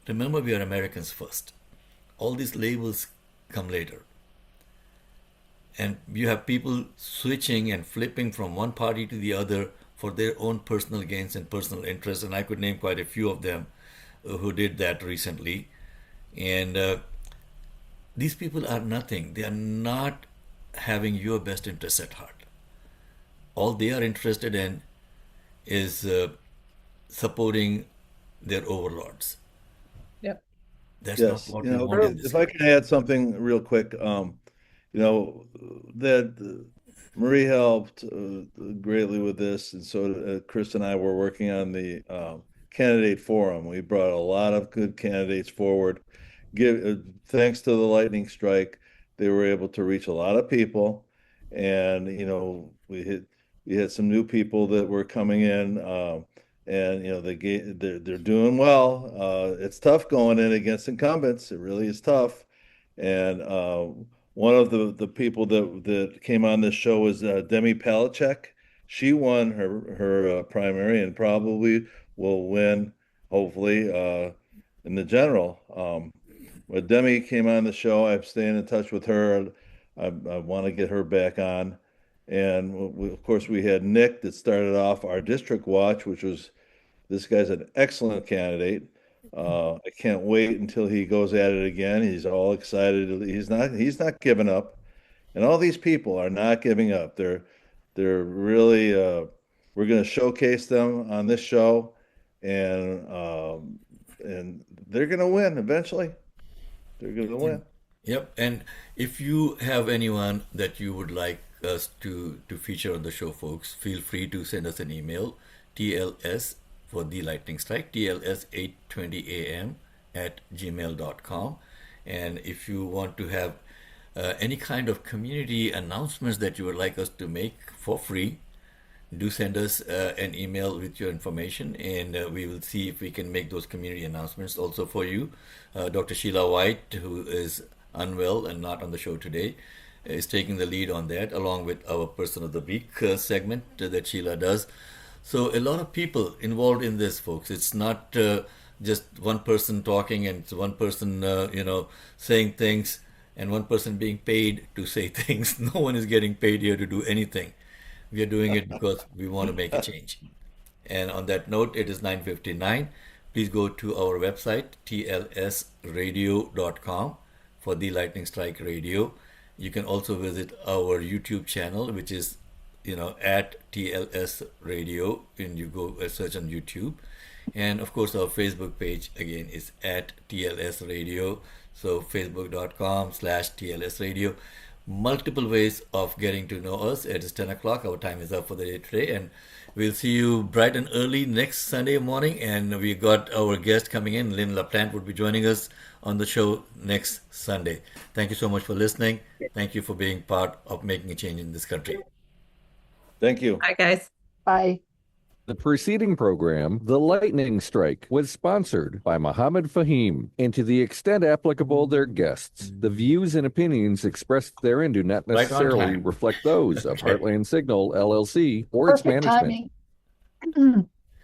Remember, we are Americans first. All these labels come later. And you have people switching and flipping from one party to the other for their own personal gains and personal interests. And I could name quite a few of them who did that recently. And these people are nothing. They are not having your best interests at heart. All they are interested in is supporting their overlords. Yep. That's Yes, not what we want in this if I can add something real quick, that Marie helped greatly with this, and so Chris and I were working on the candidate forum. We brought a lot of good candidates forward. Thanks to the lightning strike, they were able to reach a lot of people, and we had some new people that were coming in, and they're doing well. It's tough going in against incumbents. It really is tough, and one of the people that came on this show was Demi Palachek. She won her primary and probably will win, hopefully, in the general. But Demi came on the show. I'm staying in touch with her. I want to get her back on. And of course, we had Nick that started off our district watch, this guy's an excellent candidate. I can't wait until he goes at it again. He's all excited. He's not giving up. And all these people are not giving up. They're really, we're going to showcase them on this show, and they're going to win eventually. They're going to win. Yep. And if you have anyone that you would like us to feature on the show, folks, feel free to send us an email, TLS for the lightning strike, TLS820am@gmail.com. And if you want to have any kind of community announcements that you would like us to make for free, do send us an email with your information, and we will see if we can make those community announcements also for you. Dr. Sheila White, who is unwell and not on the show today, is taking the lead on that, along with our Person of the Week segment that Sheila does. So a lot of people involved in this, folks. It's not just one person talking and it's one person, saying things and one person being paid to say things. No one is getting paid here to do anything. We are doing it because we want to make a change. And on that note, it is 9:59. Please go to our website, tlsradio.com, for the Lightning Strike Radio. You can also visit our YouTube channel, which is, at TLS Radio, and you go search on YouTube. And of course, our Facebook page, again, is at TLS Radio. So facebook.com/TLS Radio. Multiple ways of getting to know us. It is 10 o'clock. Our time is up for the day today. And we'll see you bright and early next Sunday morning. And we got our guest coming in. Lynn LaPlante would be joining us on the show next Sunday. Thank you so much for listening. Thank you for being part of making a change in this country. Thank you. Bye, guys. Bye. The preceding program, The Lightning Strike, was sponsored by Mohammed Faheem, and to the extent applicable, their guests. The views and opinions expressed therein do not necessarily reflect those of Heartland Signal, LLC, or its Perfect management. timing.